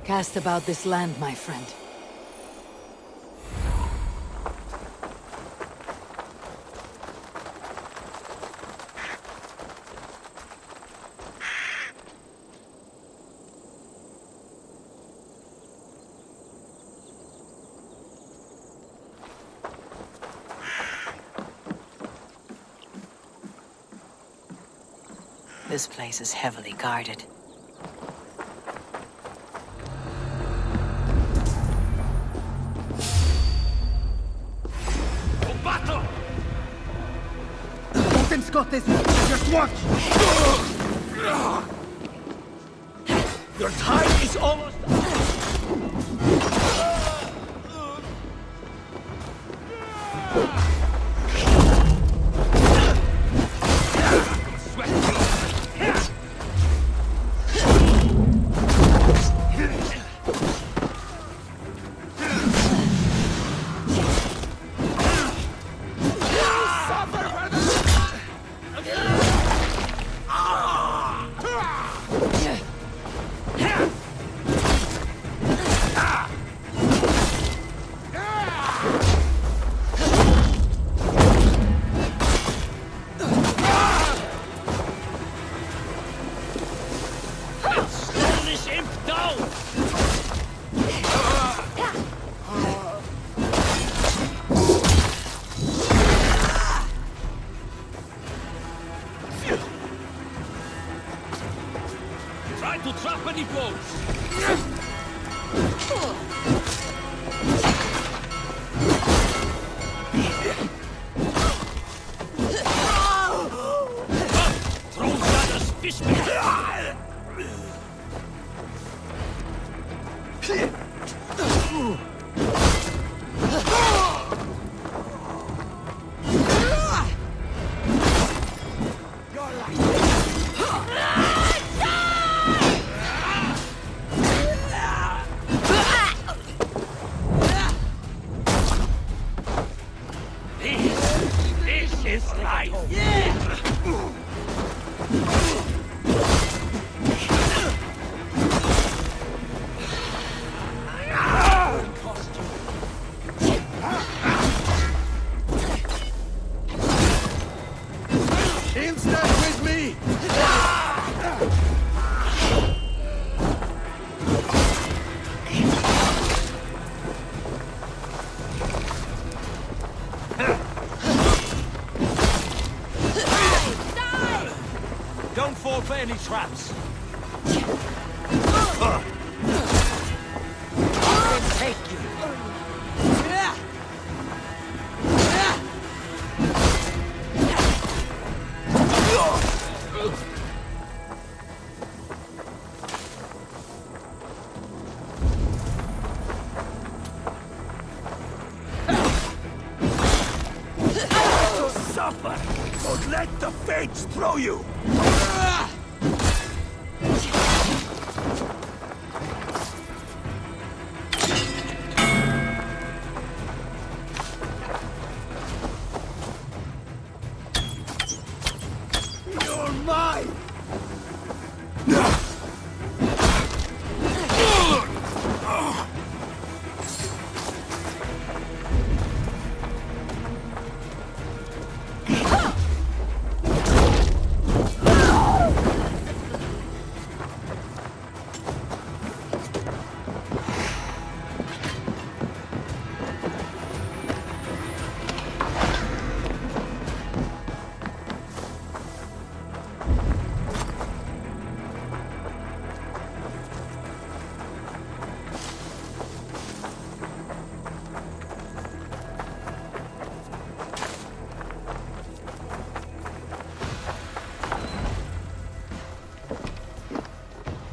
Cast about this land, my friend. This place is heavily guarded. Nothing's got this! Just watch! Your time is almost up. Don't fall for any traps. I can take you. suffer, but let the fates throw you! You're mine!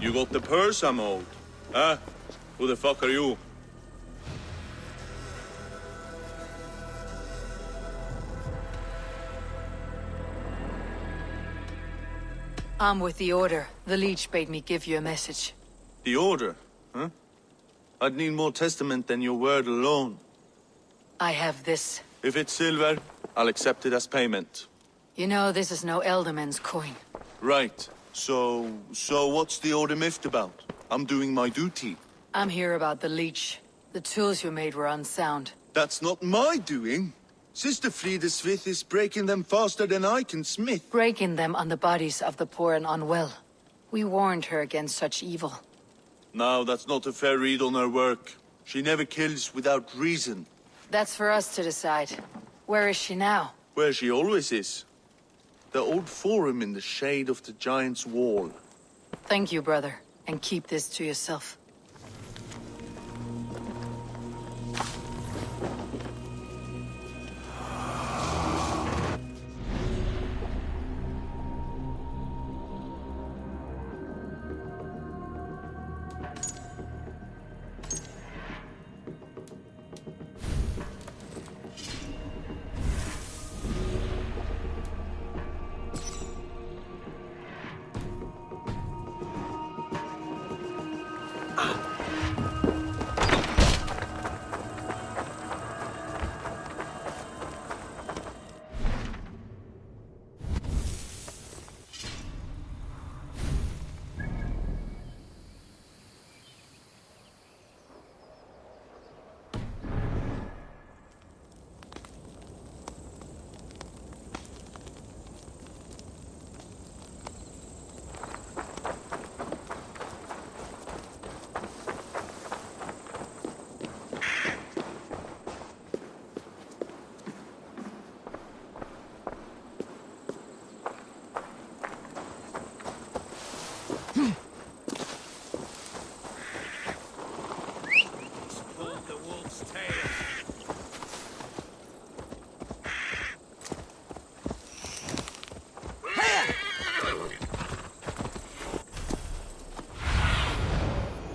You got the purse I'm owed? Huh? Who the fuck are you? I'm with the Order. The Leech bade me give you a message. The Order? Huh? I'd need more testament than your word alone. I have this. If it's silver, I'll accept it as payment. You know, this is no Elderman's coin. Right. So what's the Order miffed about? I'm doing my duty. I'm here about the Leech. The tools you made were unsound. That's not my doing. Sister Frida Smith is breaking them faster than I can smith. Breaking them on the bodies of the poor and unwell. We warned her against such evil. No, that's not a fair read on her work. She never kills without reason. That's for us to decide. Where is she now? Where she always is. The old forum in the shade of the Giant's Wall. Thank you, brother. And keep this to yourself.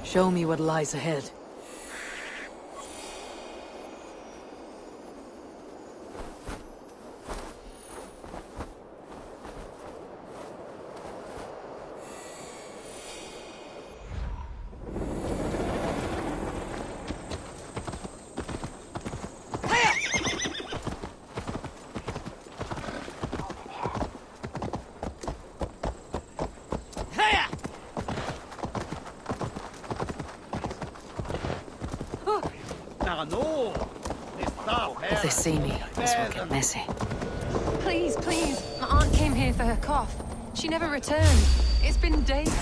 Show me what lies ahead. If they see me, this will get messy. Please, please. My aunt came here for her cough. She never returned. It's been days.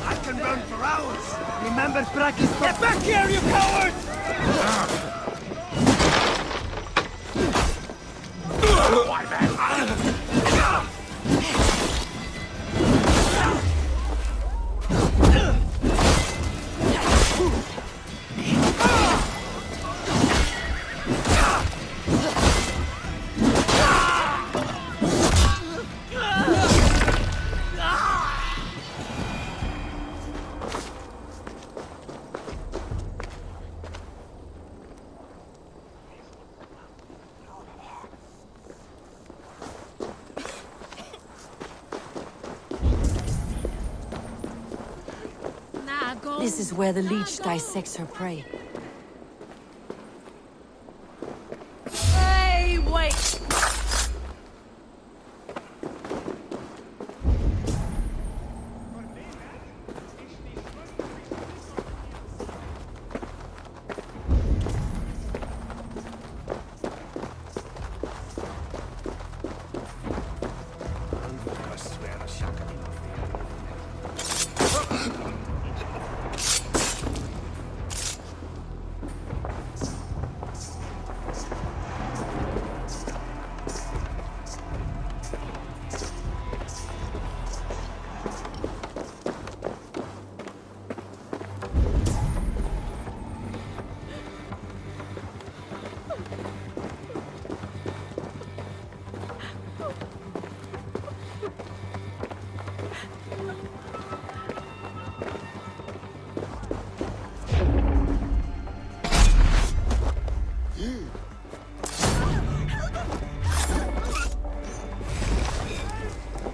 I can run for hours! Remember practice. Get back here, you cowards! This is where the leech dissects her prey. Hey, wait!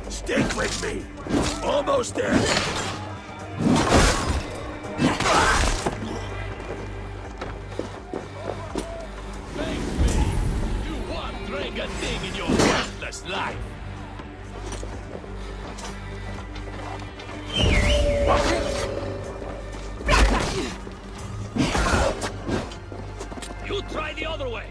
Stick with me! Almost there! Thank me. You won't drink a thing in your worthless life. You try the other way.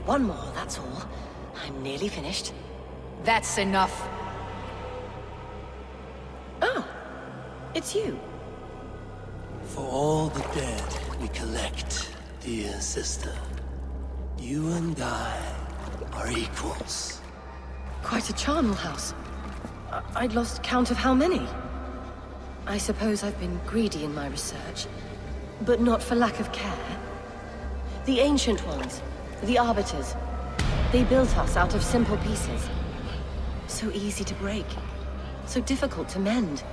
One more, that's all. I'm nearly finished. That's enough. Oh, it's you. For all the dead we collect, dear sister, you and I are equals. Quite a charnel house. I'd lost count of how many. I suppose I've been greedy in my research, but not for lack of care. The ancient ones, the arbiters, they built us out of simple pieces. So easy to break, so difficult to mend.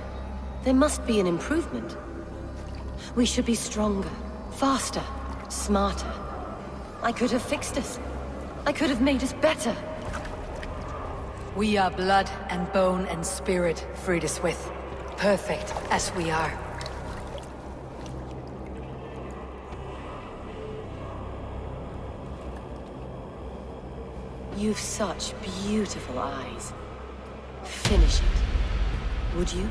There must be an improvement. We should be stronger, faster, smarter. I could have fixed us. I could have made us better. We are blood and bone and spirit, Frida-Swith. Perfect as we are. You've such beautiful eyes. Finish it, would you?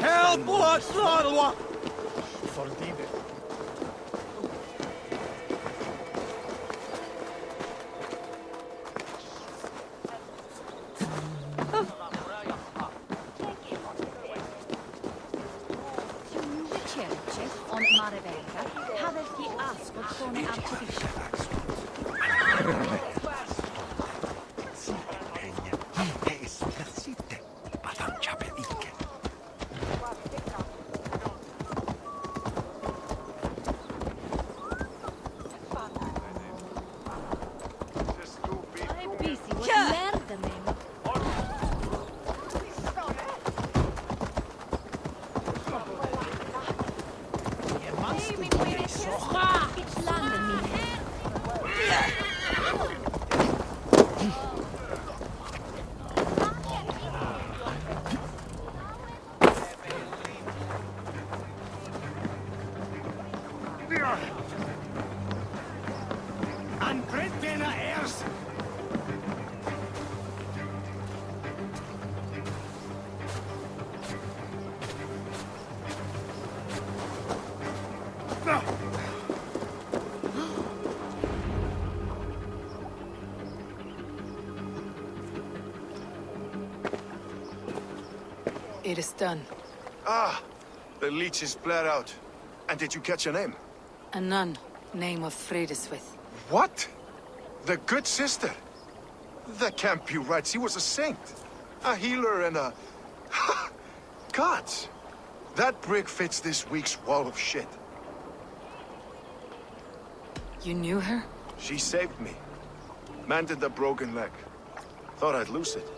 Help us, Lord! On Marivega, haveth ye asked what's on the Archbishop? It is done. Ah, the leech is bled out. And did you catch a name? A nun, name of Frideswith. What? The good sister? That can't be right. She was a saint. A healer and a... Gods! That brick fits this week's wall of shit. You knew her? She saved me. Mended a broken leg. Thought I'd lose it.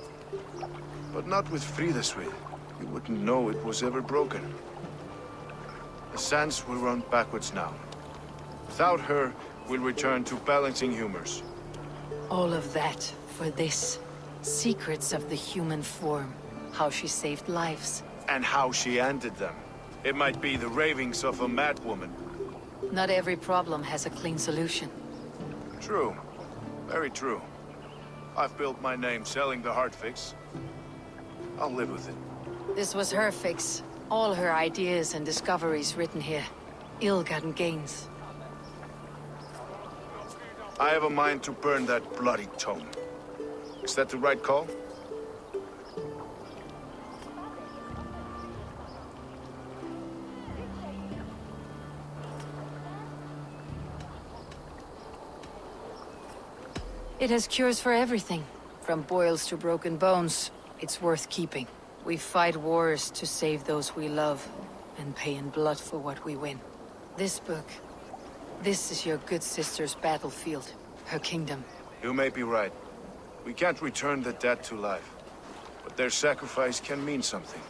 But not with Frideswith. You wouldn't know it was ever broken. The sands will run backwards now. Without her, we'll return to balancing humors. All of that for this. Secrets of the human form. How she saved lives. And how she ended them. It might be the ravings of a madwoman. Not every problem has a clean solution. True. Very true. I've built my name selling the heart fix. I'll live with it. This was her fix. All her ideas and discoveries written here. Ill-gotten gains. I have a mind to burn that bloody tome. Is that the right call? It has cures for everything. From boils to broken bones. It's worth keeping. We fight wars to save those we love, and pay in blood for what we win. This book, this is your good sister's battlefield, her kingdom. You may be right. We can't return the dead to life, but their sacrifice can mean something.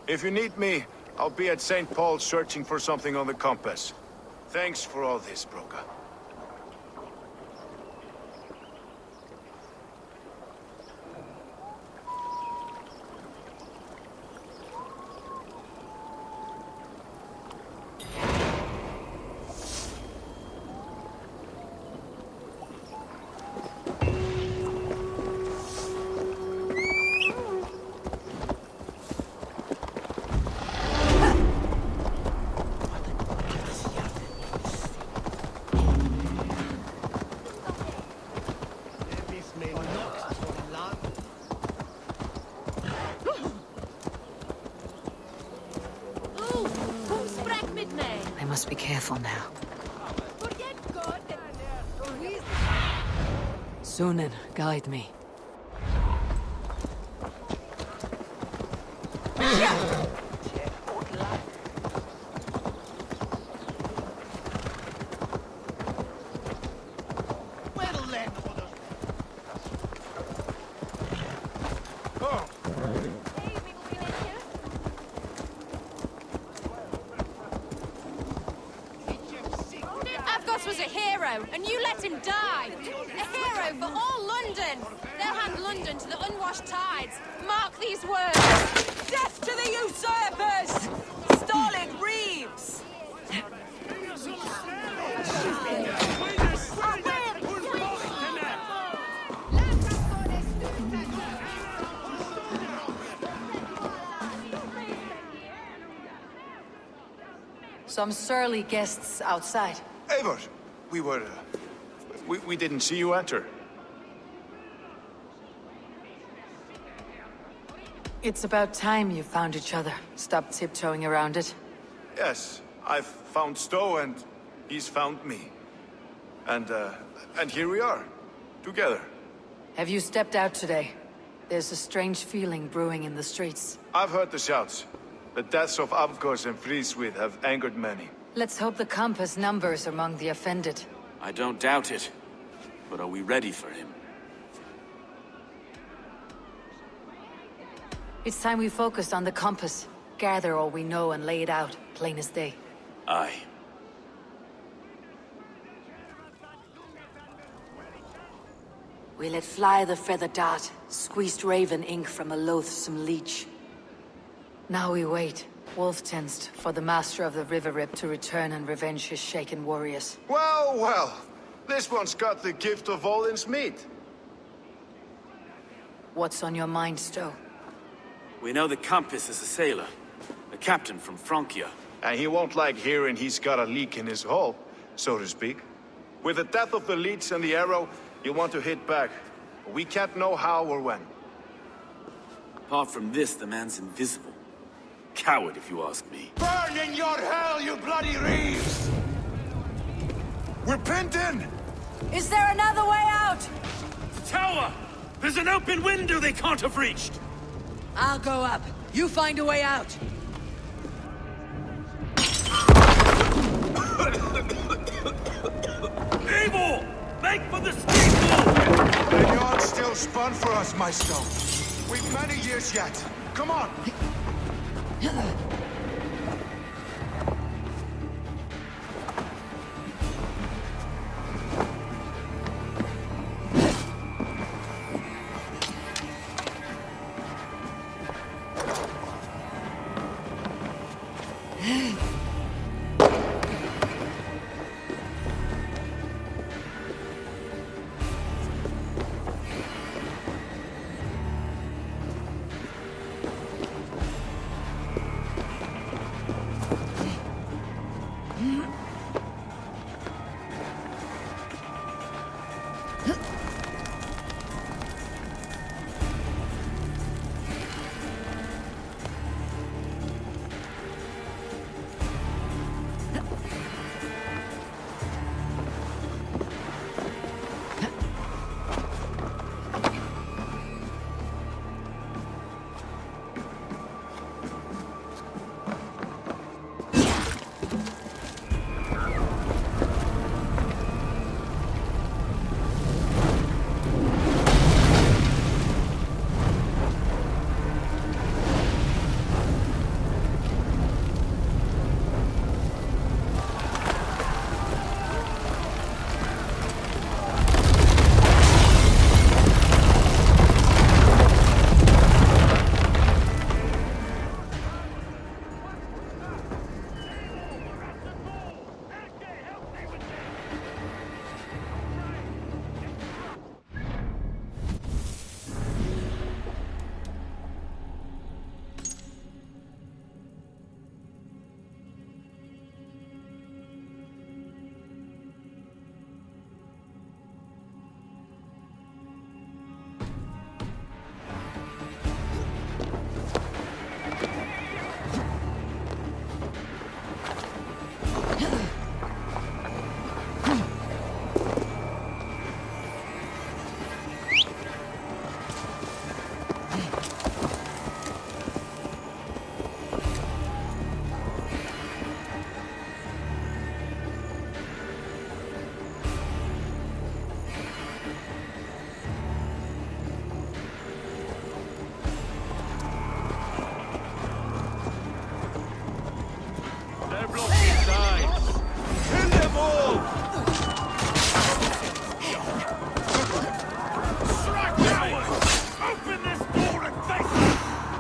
If you need me, I'll be at St. Paul's searching for something on the compass. Thanks for all this, Broca. I must be careful now. Sunan, guide me. Was a hero, and you let him die. A hero for all London. They'll hand London to the unwashed tides. Mark these words. Death to the usurpers! Stalin Reeves! Some surly guests outside. Eivor, we didn't see you enter. It's about time you found each other. Stop tiptoeing around it. Yes, I've found Stowe and he's found me. And here we are, together. Have you stepped out today? There's a strange feeling brewing in the streets. I've heard the shouts. The deaths of Avgos and Friswith have angered many. Let's hope the Compass numbers among the offended. I don't doubt it. But are we ready for him? It's time we focused on the Compass. Gather all we know and lay it out, plain as day. Aye. We let fly the feather dart, squeezed raven ink from a loathsome leech. Now we wait, wolf-tensed, for the master of the River Rip to return and revenge his shaken warriors. Well, well. This one's got the gift of Odin's meat. What's on your mind, Stowe? We know the Compass is a sailor. A captain from Francia. And he won't like hearing he's got a leak in his hull, so to speak. With the death of the leech and the arrow, you'll want to hit back. But we can't know how or when. Apart from this, the man's invisible. Coward, if you ask me. Burn in your hell, you bloody reeves! We're pinned in! Is there another way out? Tower! There's an open window they can't have reached! I'll go up. You find a way out. Evil! Make for the steeple! The yard's still spun for us, my Stowe. We've many years yet. Come on!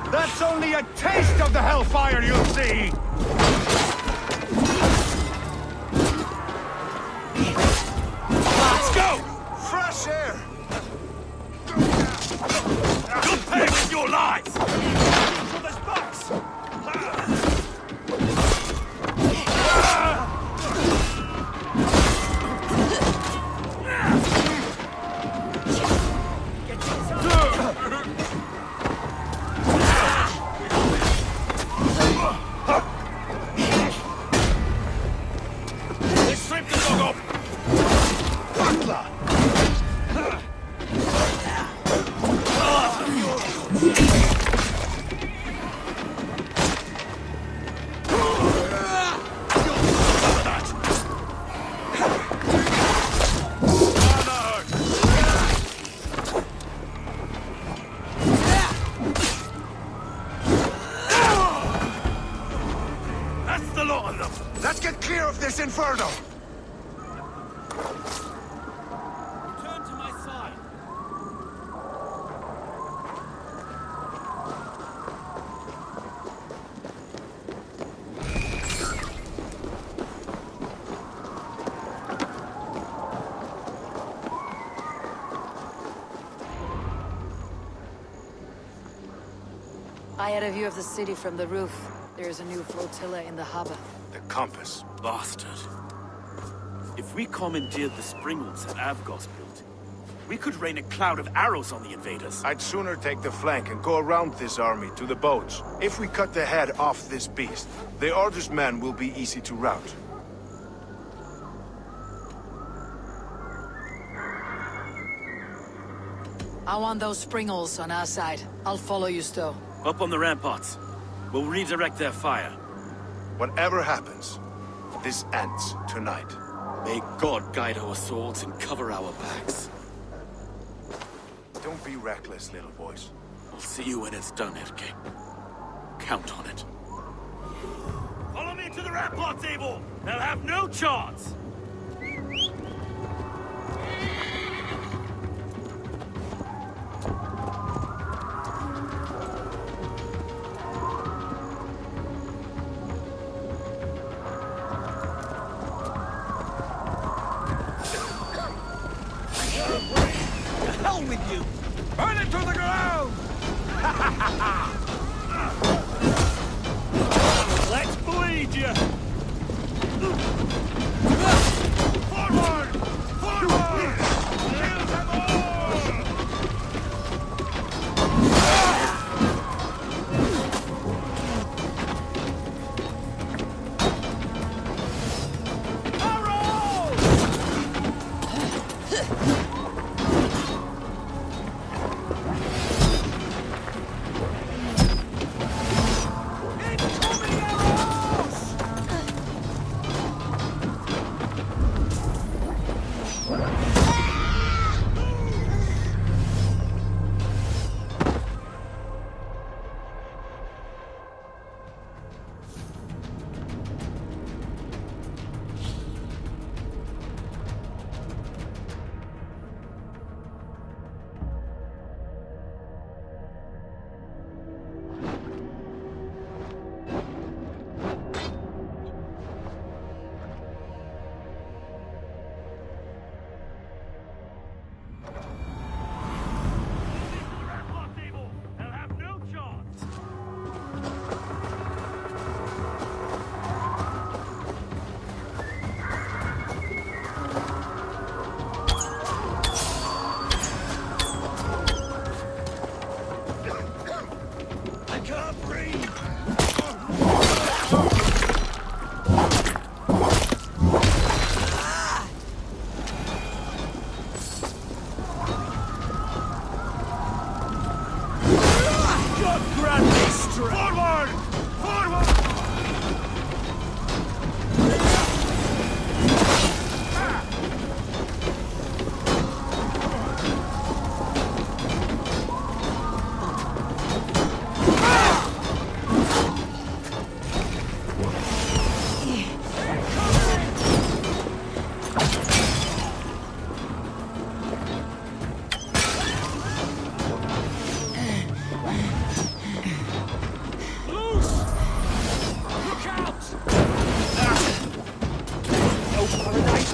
That's only a taste of the hellfire you'll see! Let's go! Fresh air! You'll pay with your lives! Inferno! Turn to my side. I had a view of the city from the roof. There is a new flotilla in the harbor. The compass. Bastard. If we commandeered the springalds that Avgos built, we could rain a cloud of arrows on the invaders. I'd sooner take the flank and go around this army to the boats. If we cut the head off this beast, the Order's men will be easy to rout. I want those springals on our side. I'll follow you, Stowe. Up on the ramparts. We'll redirect their fire. Whatever happens, this ends tonight. May God guide our swords and cover our backs. Don't be reckless, little boys. I'll see you when it's done, Erke. Count on it. Follow me to the rampart table! They'll have no chance! With you! Burn it to the ground! Let's bleed you! Forward! Forward! Kill them all!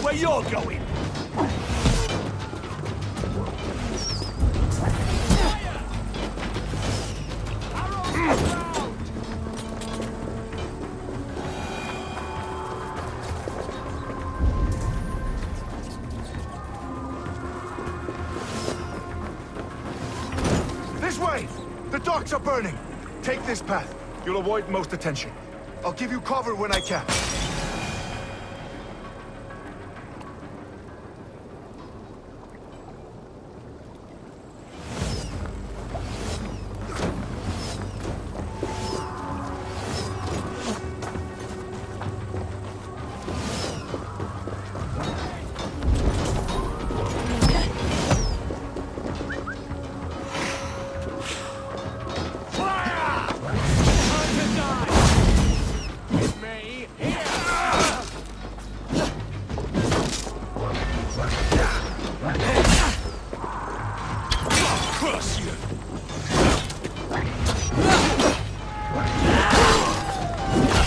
Where you're going! This way! The docks are burning! Take this path. You'll avoid most attention. I'll give you cover when I can. Me here! Crush you!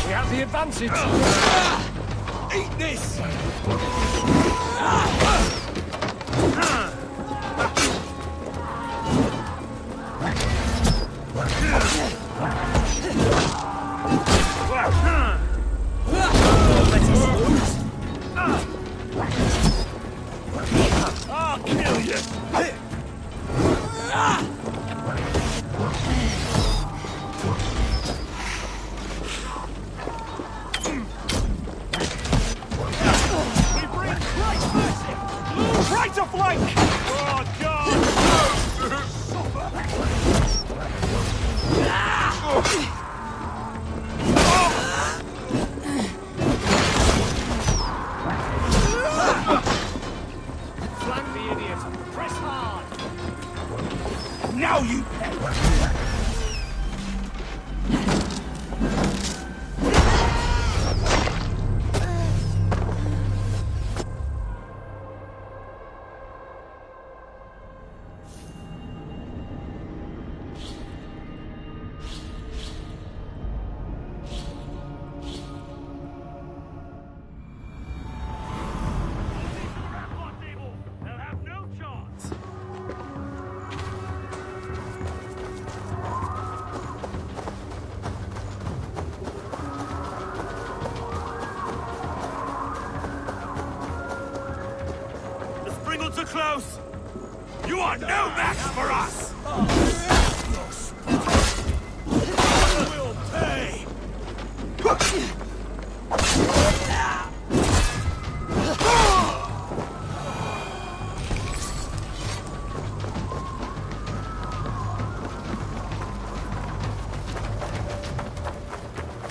We have the advantage! Eat this! I'll kill you! Right to flank! Oh, God! Flank the idiot! Press hard! Now you pay! Too close! You are no match for us! Will pay!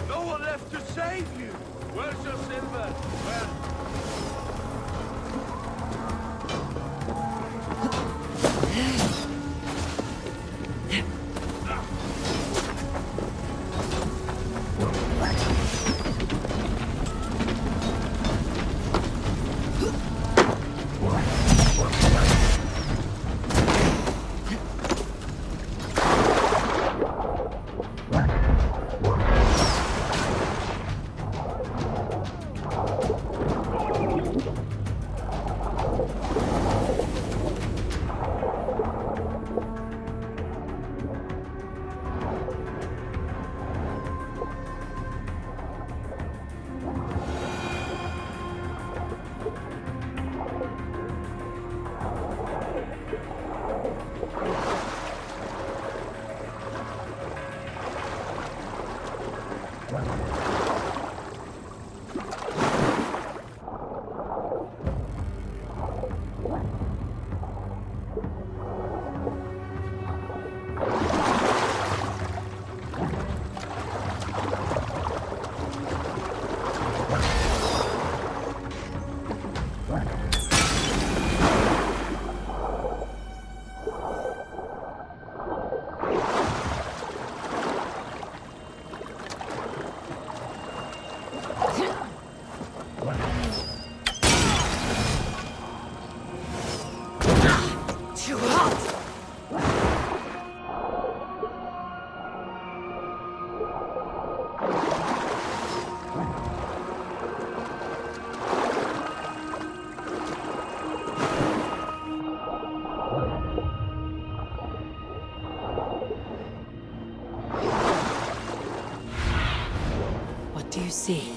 No one left to save you! Where's your silver? Where? What do you see?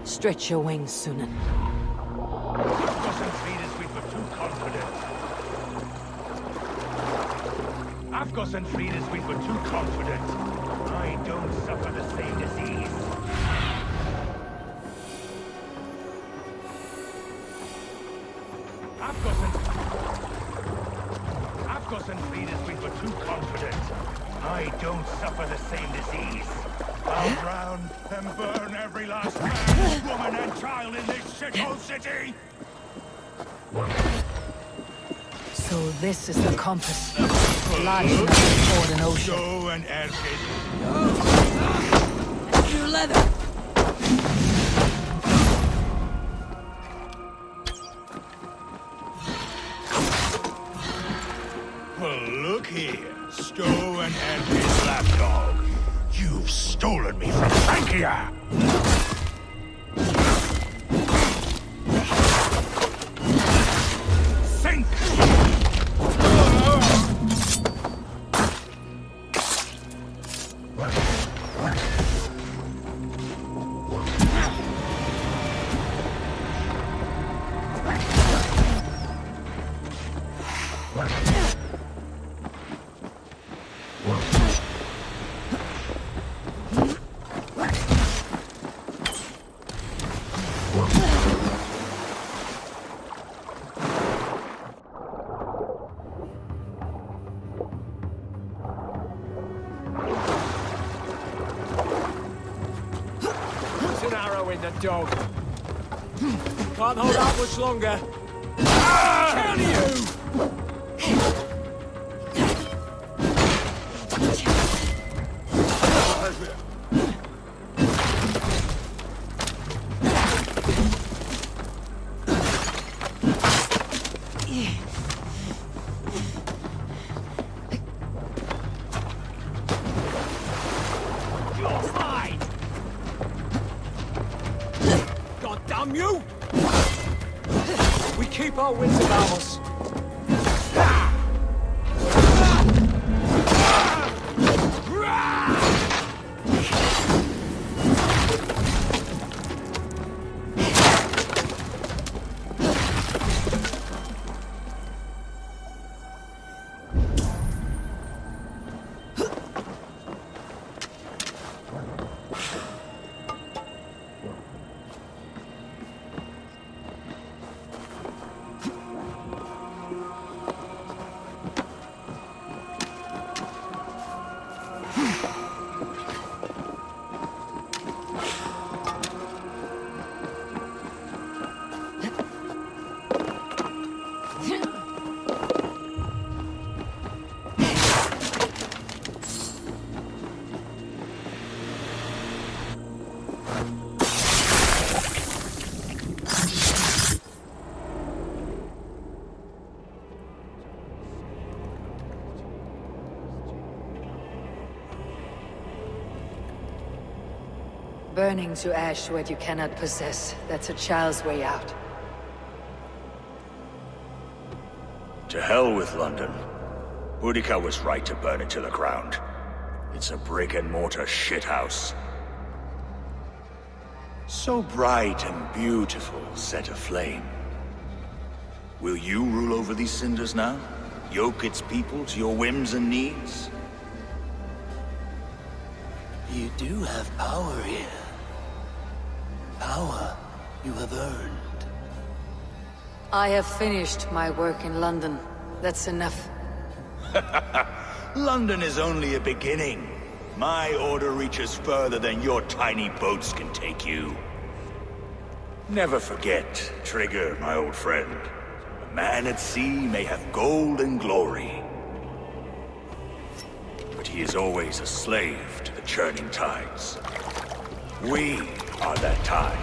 Stretch your wings, Sunan. Wasn't treated with Afgos and Frida's we were too confident. I don't suffer the same disease. Afgos and Frida's we were too confident. I don't suffer the same disease. I'll drown and burn every last man, woman, and child in this shithole city! So this is the compass. Large enough to ford an ocean. Show and Erkid. Your leather! Well, look here, Stowe and Erkid's lapdog. You've stolen me from Frankia! Think! Dog. Can't hold out much longer. Kill you! You! We keep our wits about us. Burning to ash what you cannot possess. That's a child's way out. To hell with London. Boudica was right to burn it to the ground. It's a brick-and-mortar shithouse. So bright and beautiful, set aflame. Will you rule over these cinders now? Yoke its people to your whims and needs? You do have power here. Power you have earned. I have finished my work in London. That's enough. London is only a beginning. My order reaches further than your tiny boats can take you. Never forget, Trigger, my old friend. A man at sea may have gold and glory, but he is always a slave to the churning tides. We are that tide.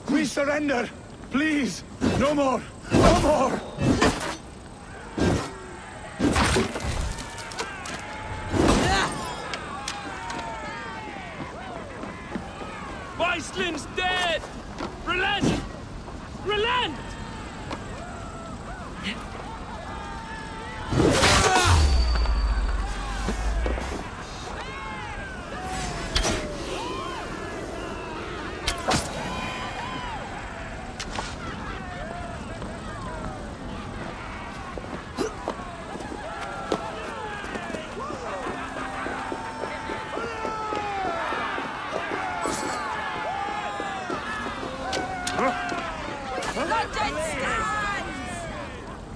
We surrender! Please! No more! No more! Weislin's dead! Relent! Relent!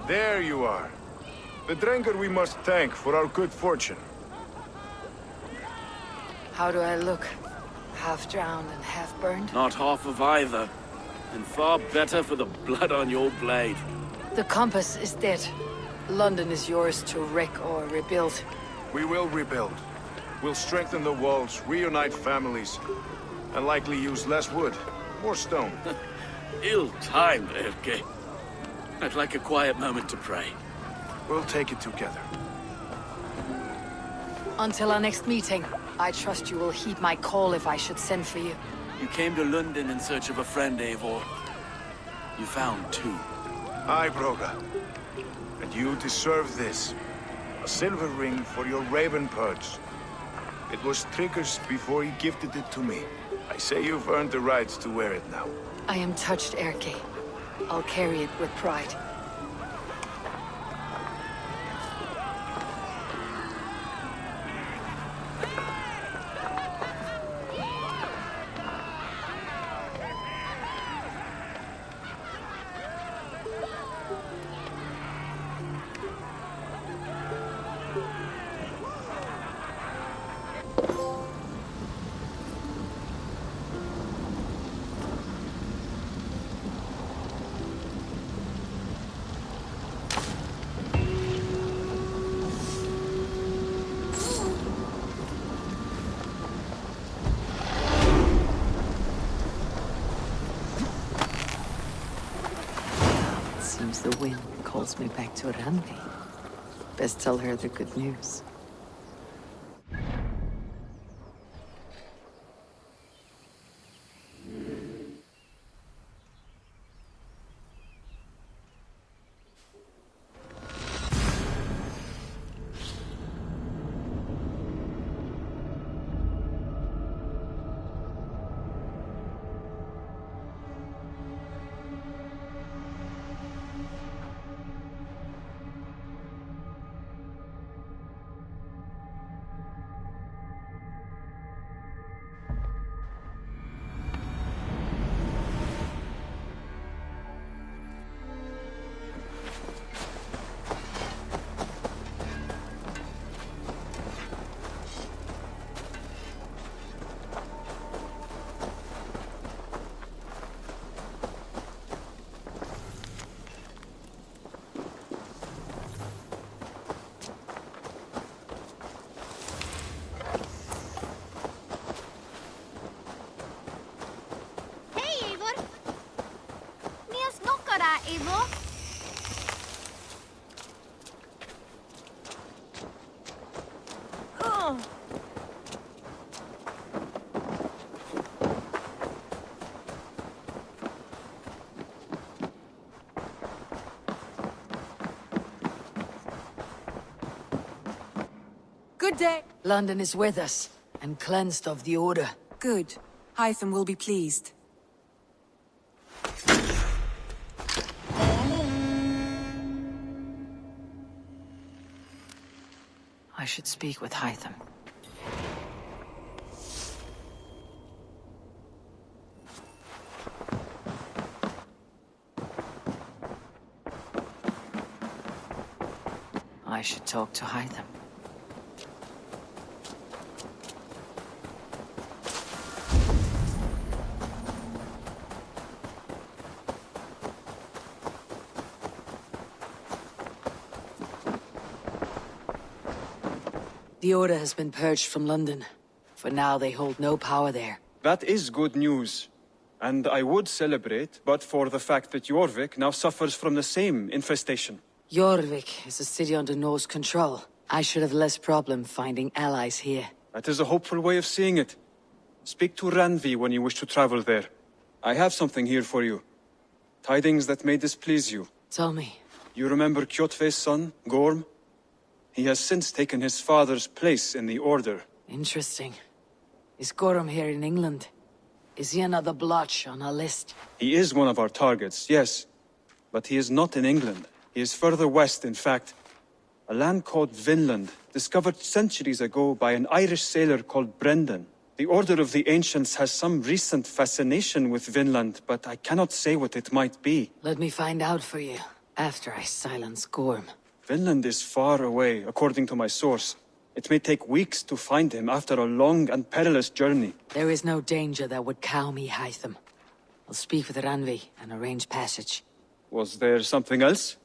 There you are. The Drenker we must thank for our good fortune. How do I look? Half drowned and half burned? Not half of either. And far better for the blood on your blade. The compass is dead. London is yours to wreck or rebuild. We will rebuild. We'll strengthen the walls, reunite families, and likely use less wood, more stone. Ill-timed, Erke. I'd like a quiet moment to pray. We'll take it together. Until our next meeting, I trust you will heed my call if I should send for you. You came to London in search of a friend, Eivor. You found two. Aye, Broga. And you deserve this. A silver ring for your raven perch. It was Trigger's before he gifted it to me. I say you've earned the right to wear it now. I am touched, Erke. I'll carry it with pride. Seems the wind calls me back to Randi. Best tell her the good news. Eivor? Oh. Good day. London is with us, and cleansed of the Order. Good. Hytham will be pleased. should speak with Hytham. I should talk to Hytham. The Order has been purged from London. For now, they hold no power there. That is good news. And I would celebrate, but for the fact that Jorvik now suffers from the same infestation. Jorvik is a city under Norse control. I should have less problem finding allies here. That is a hopeful way of seeing it. Speak to Ranvi when you wish to travel there. I have something here for you. Tidings that may displease you. Tell me. You remember Kjotve's son, Gorm? He has since taken his father's place in the Order. Interesting. Is Gorm here in England? Is he another blotch on our list? He is one of our targets, yes. But he is not in England. He is further west, in fact. A land called Vinland, discovered centuries ago by an Irish sailor called Brendan. The Order of the Ancients has some recent fascination with Vinland, but I cannot say what it might be. Let me find out for you, after I silence Gorm. Vinland is far away, according to my source. It may take weeks to find him after a long and perilous journey. There is no danger that would cow me, Hytham. I'll speak with Ranvi and arrange passage. Was there something else?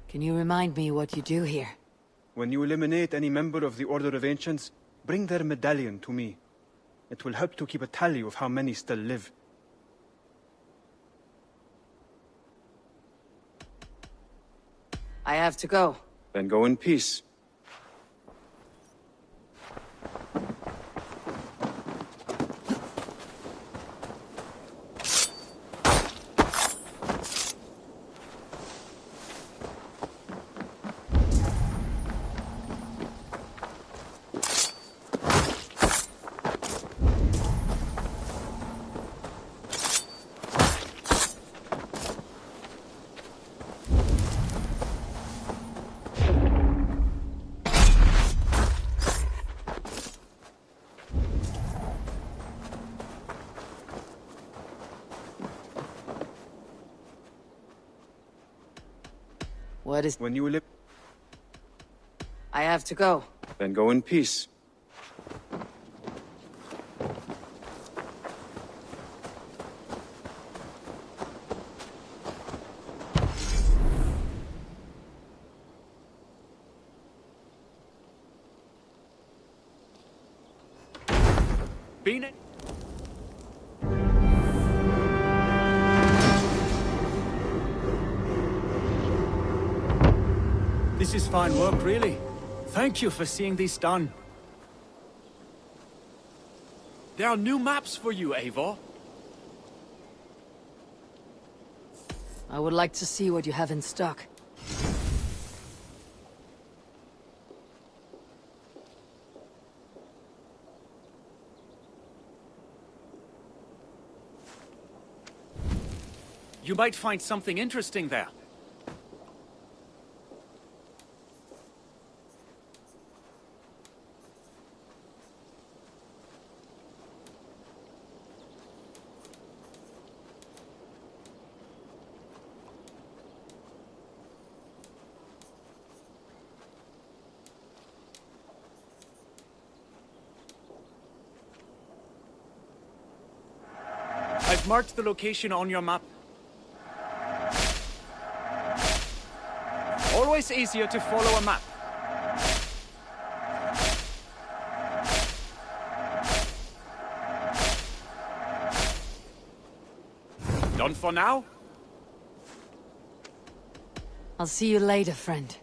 Can you remind me what you do here? When you eliminate any member of the Order of Ancients, bring their medallion to me. It will help to keep a tally of how many still live. I have to go. Then go in peace. What is... When you live... I have to go. Then go in peace. Been it? This is fine work, really. Thank you for seeing this done. There are new maps for you, Eivor. I would like to see what you have in stock. You might find something interesting there. marked the location on your map. Always easier to follow a map. Done for now? I'll see you later, friend.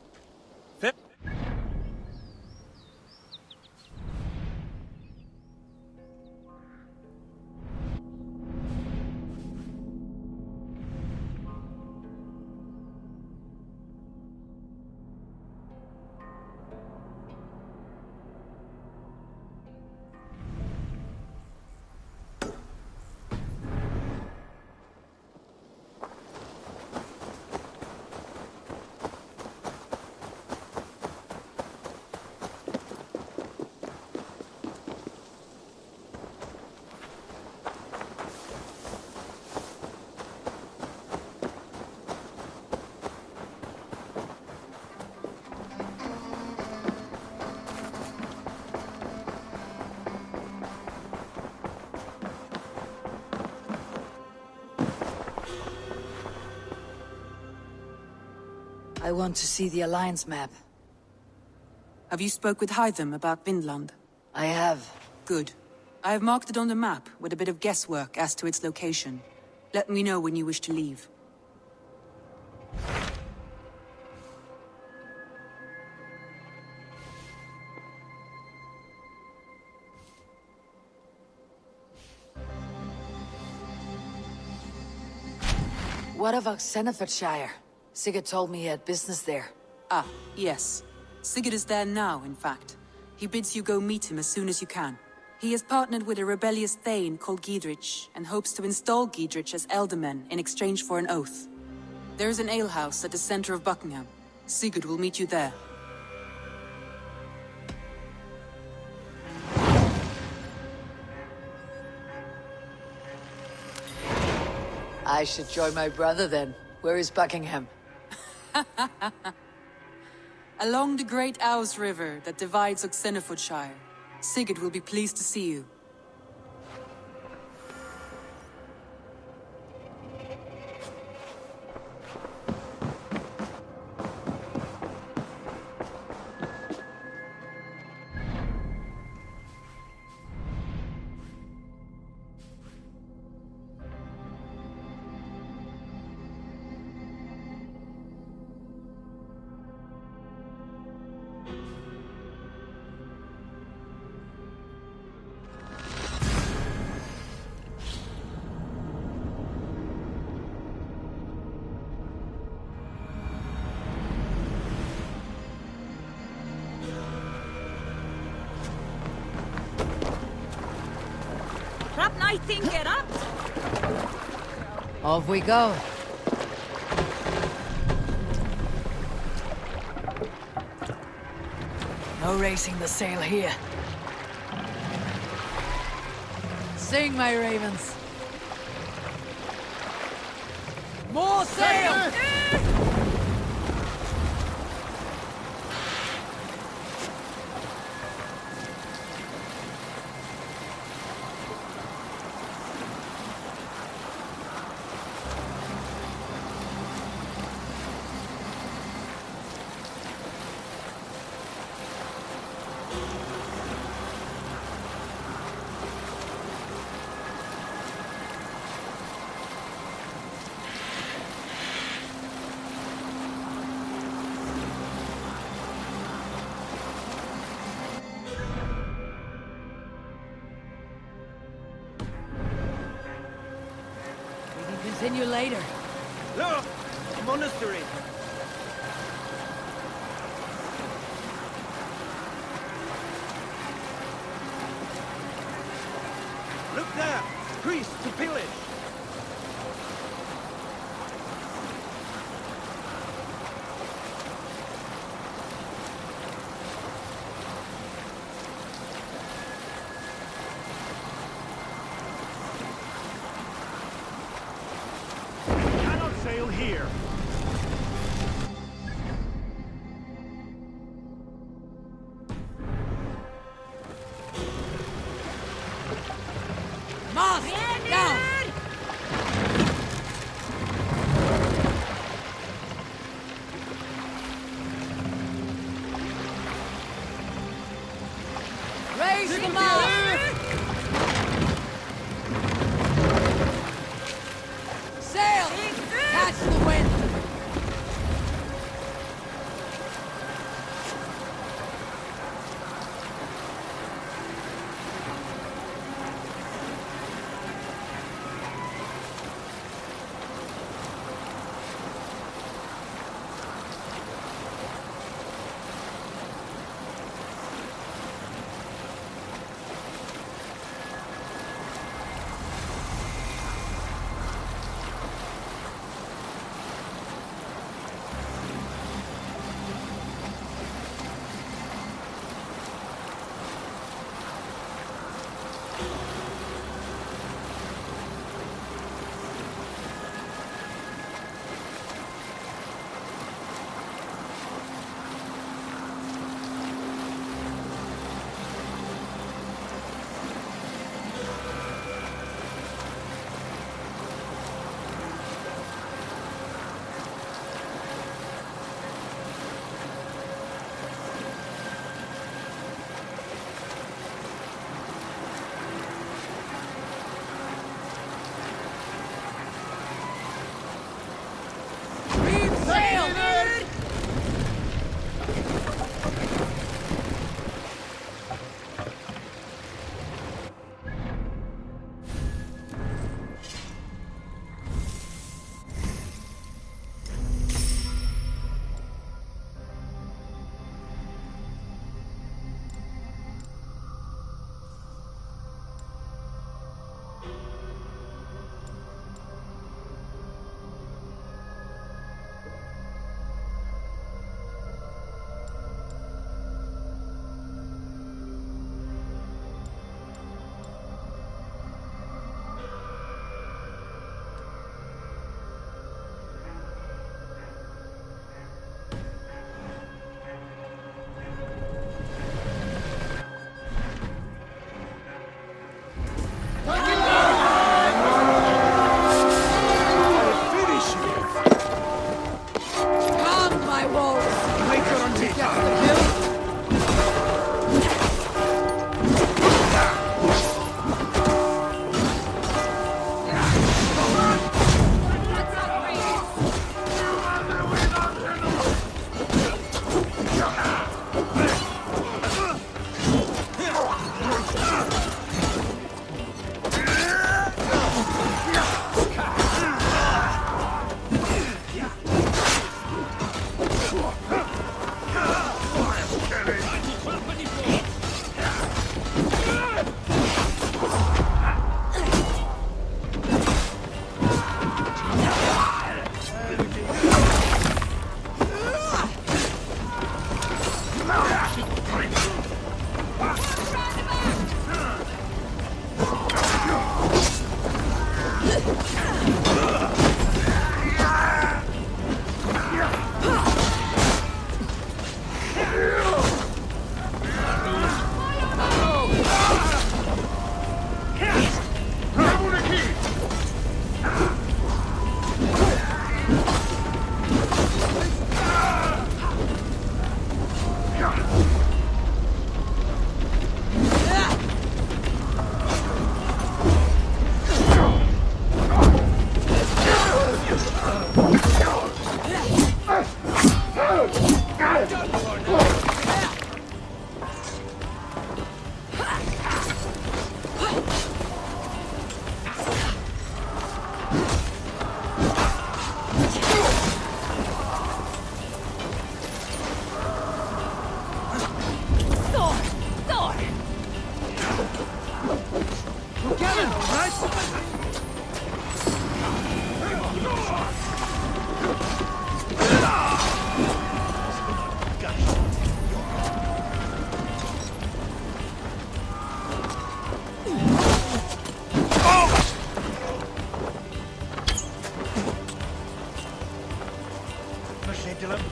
I want to see the Alliance map. Have you spoke with Hytham about Vinland? I have. Good. I have marked it on the map with a bit of guesswork as to its location. Let me know when you wish to leave. What about Senefordshire? Sigurd told me he had business there. Ah, yes. Sigurd is there now, in fact. He bids you go meet him as soon as you can. He has partnered with a rebellious thane called Giedrich, and hopes to install Giedrich as Elderman in exchange for an oath. There is an alehouse at the center of Buckingham. Sigurd will meet you there. I should join my brother then. Where is Buckingham? Along the great Ouse River that divides Senefordshire. Sigurd will be pleased to see you. Get up! Off we go. No raising the sail here. Sing, my ravens. More sail! Continue later. Look! Monastery! Look there! Priests to pillage! Sail here. Mast! Down! Freeze them all! Sail! Catch the wind!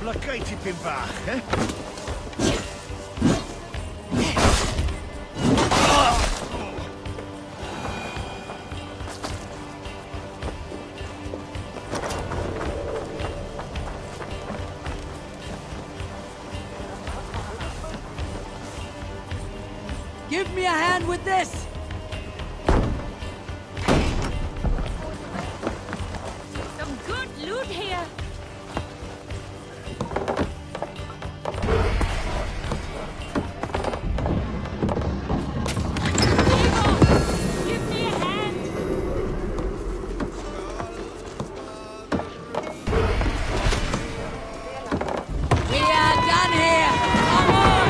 Blockated tipyn bach, eh? Give me a hand with this! Some good loot here. Give me a hand. We are done here! Come on!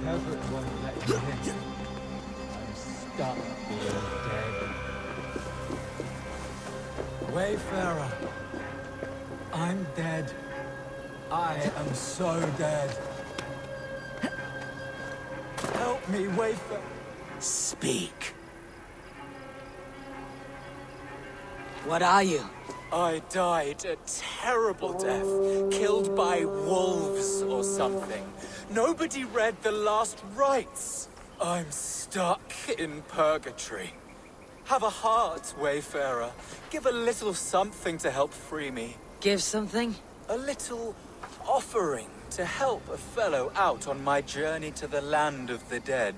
Heaven won't let me in. I'm stuck being dead. Wayfarer, I'm dead. I am so dead. Help me, Wayfarer. Speak. What are you? I died a terrible death, killed by wolves or something. Nobody read the last rites. I'm stuck in purgatory. Have a heart, Wayfarer. Give a little something to help free me. Give something? A little offering to help a fellow out on my journey to the land of the dead.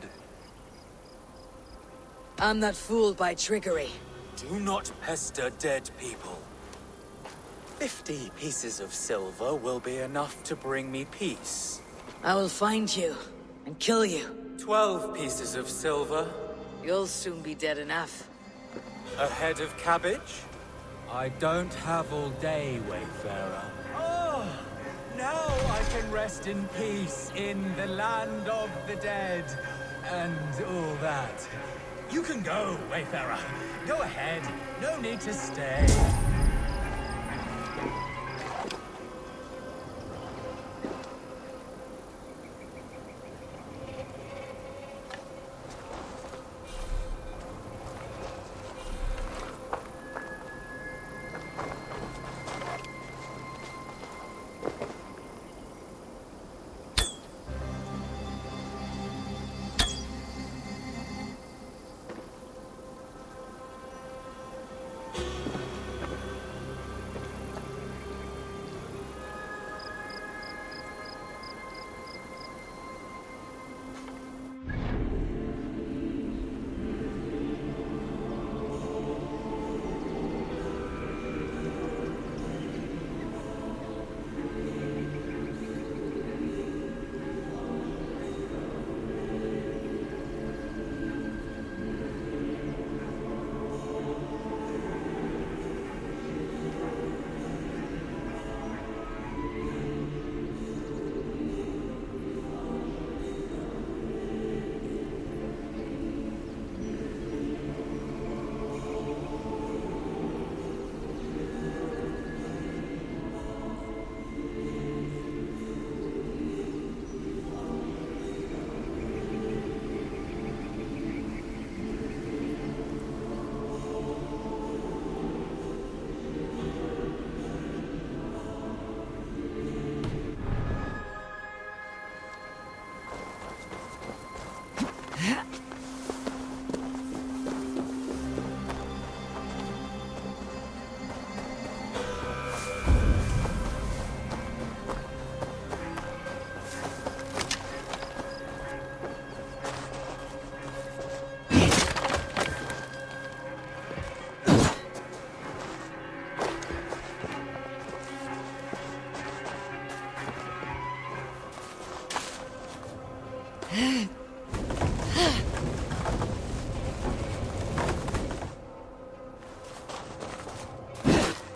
I'm not fooled by trickery. Do not pester dead people. 50 pieces of silver will be enough to bring me peace. I will find you and kill you. 12 pieces of silver. You'll soon be dead enough. A head of cabbage? I don't have all day, Wayfarer. Oh, now I can rest in peace in the land of the dead and all that. You can go, Wayfarer. Go ahead. No need to stay.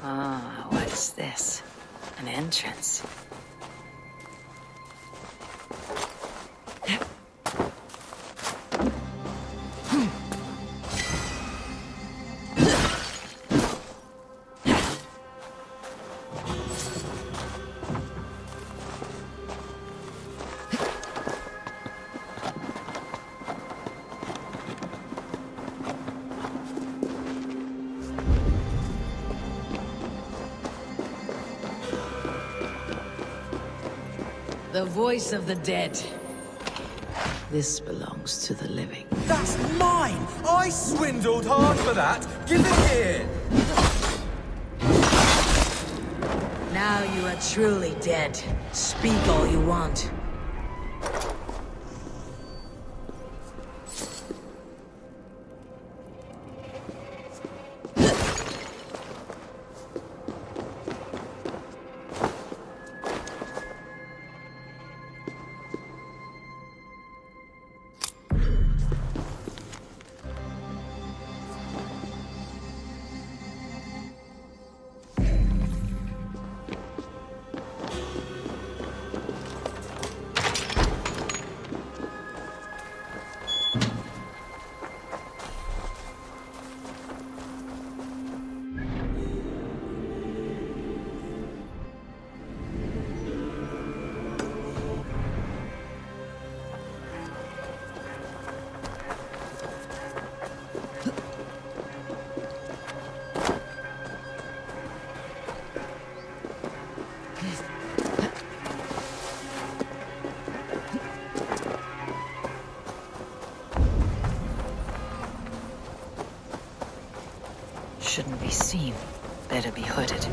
Ah, what's this? An entrance. The voice of the dead. This belongs to the living. That's mine! I swindled hard for that! Give it here! Now you are truly dead. Speak all you want. Shouldn't be seen. Better be hooded.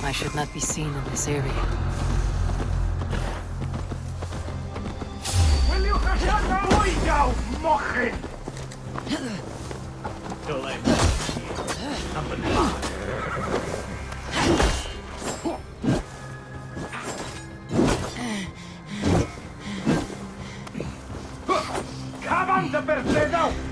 I should not be seen in this area. Will you shut the window, mochen? Too late. Something bad. Cavante per fredo!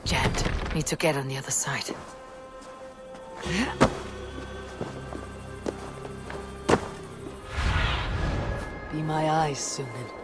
Jammed. Need to get on the other side. Be my eyes, Sunan.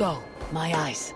Go, my eyes.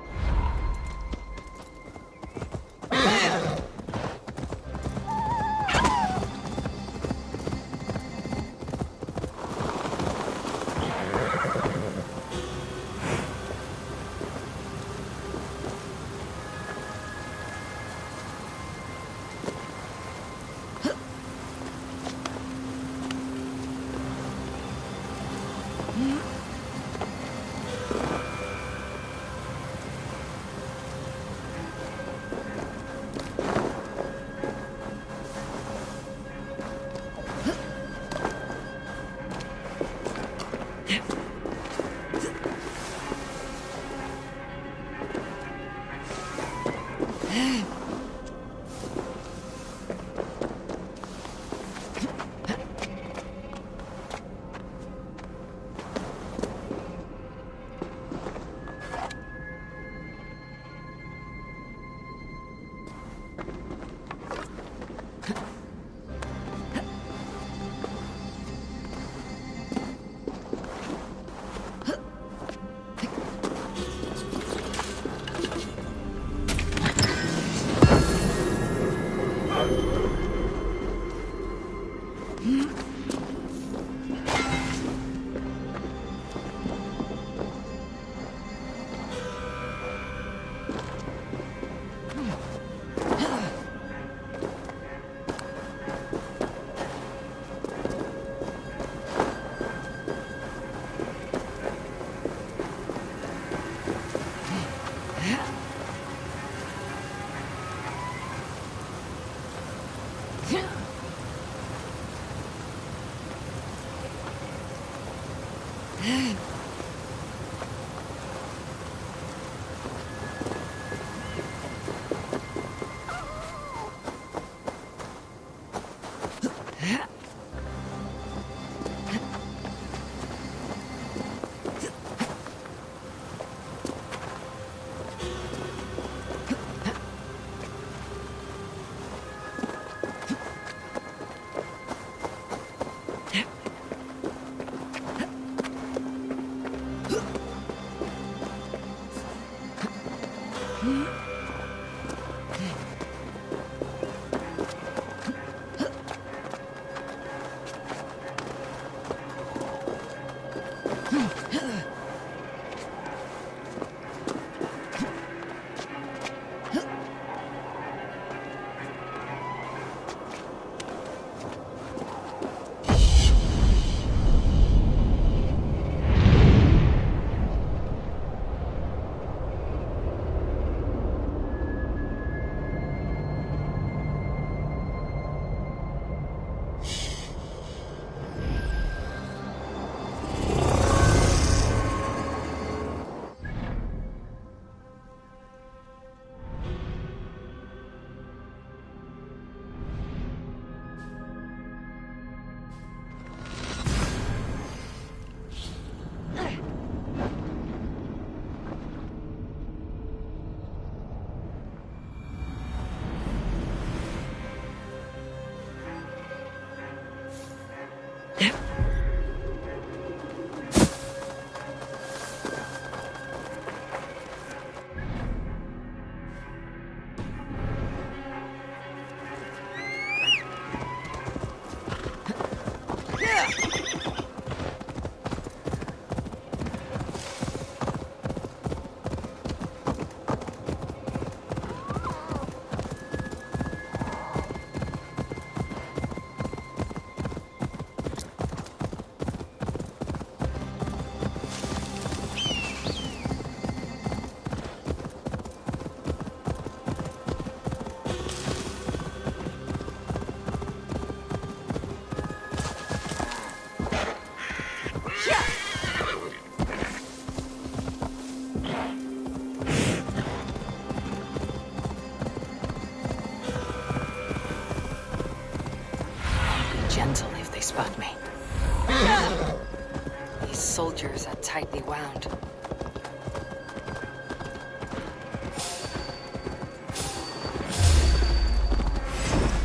tightly wound.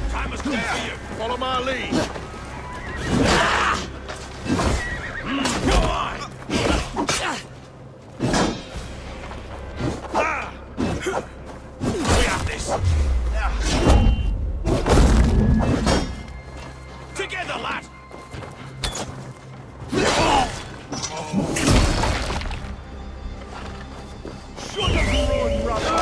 Time has come for you. Follow my lead. Go on. We have this. Together, lad. Shut up, road, brother.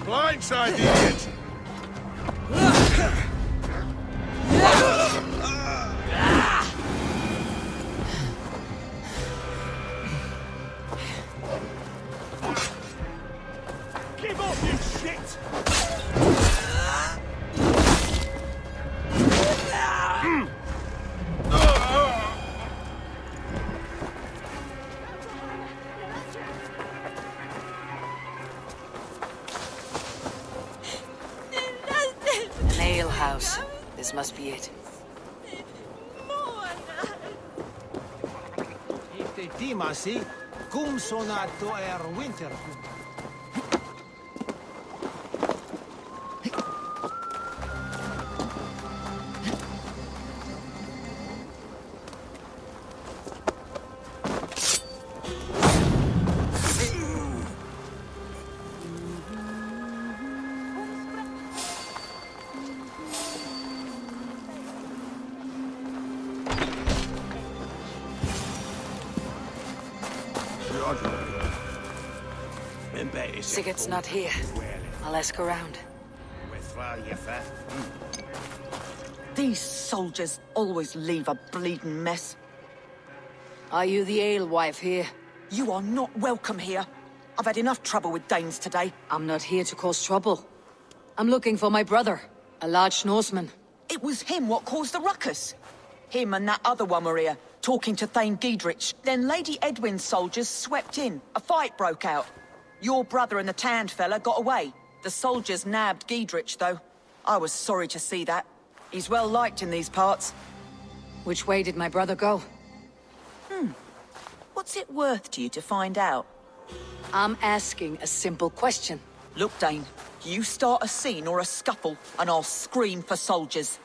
Blindside the idiot. Give up, you shit! An ale house. This must be it. Ite timasi, cum sonato winter. Sigurd's not here. I'll ask around. These soldiers always leave a bleeding mess. Are you the alewife here? You are not welcome here. I've had enough trouble with Danes today. I'm not here to cause trouble. I'm looking for my brother, a large Norseman. It was him what caused the ruckus. Him and that other one were here, talking to Thane Giedrich. Then Lady Edwin's soldiers swept in. A fight broke out. Your brother and the tanned fella got away. The soldiers nabbed Giedrich, though. I was sorry to see that. He's well liked in these parts. Which way did my brother go? What's it worth to you to find out? I'm asking a simple question. Look, Dane, you start a scene or a scuffle, and I'll scream for soldiers.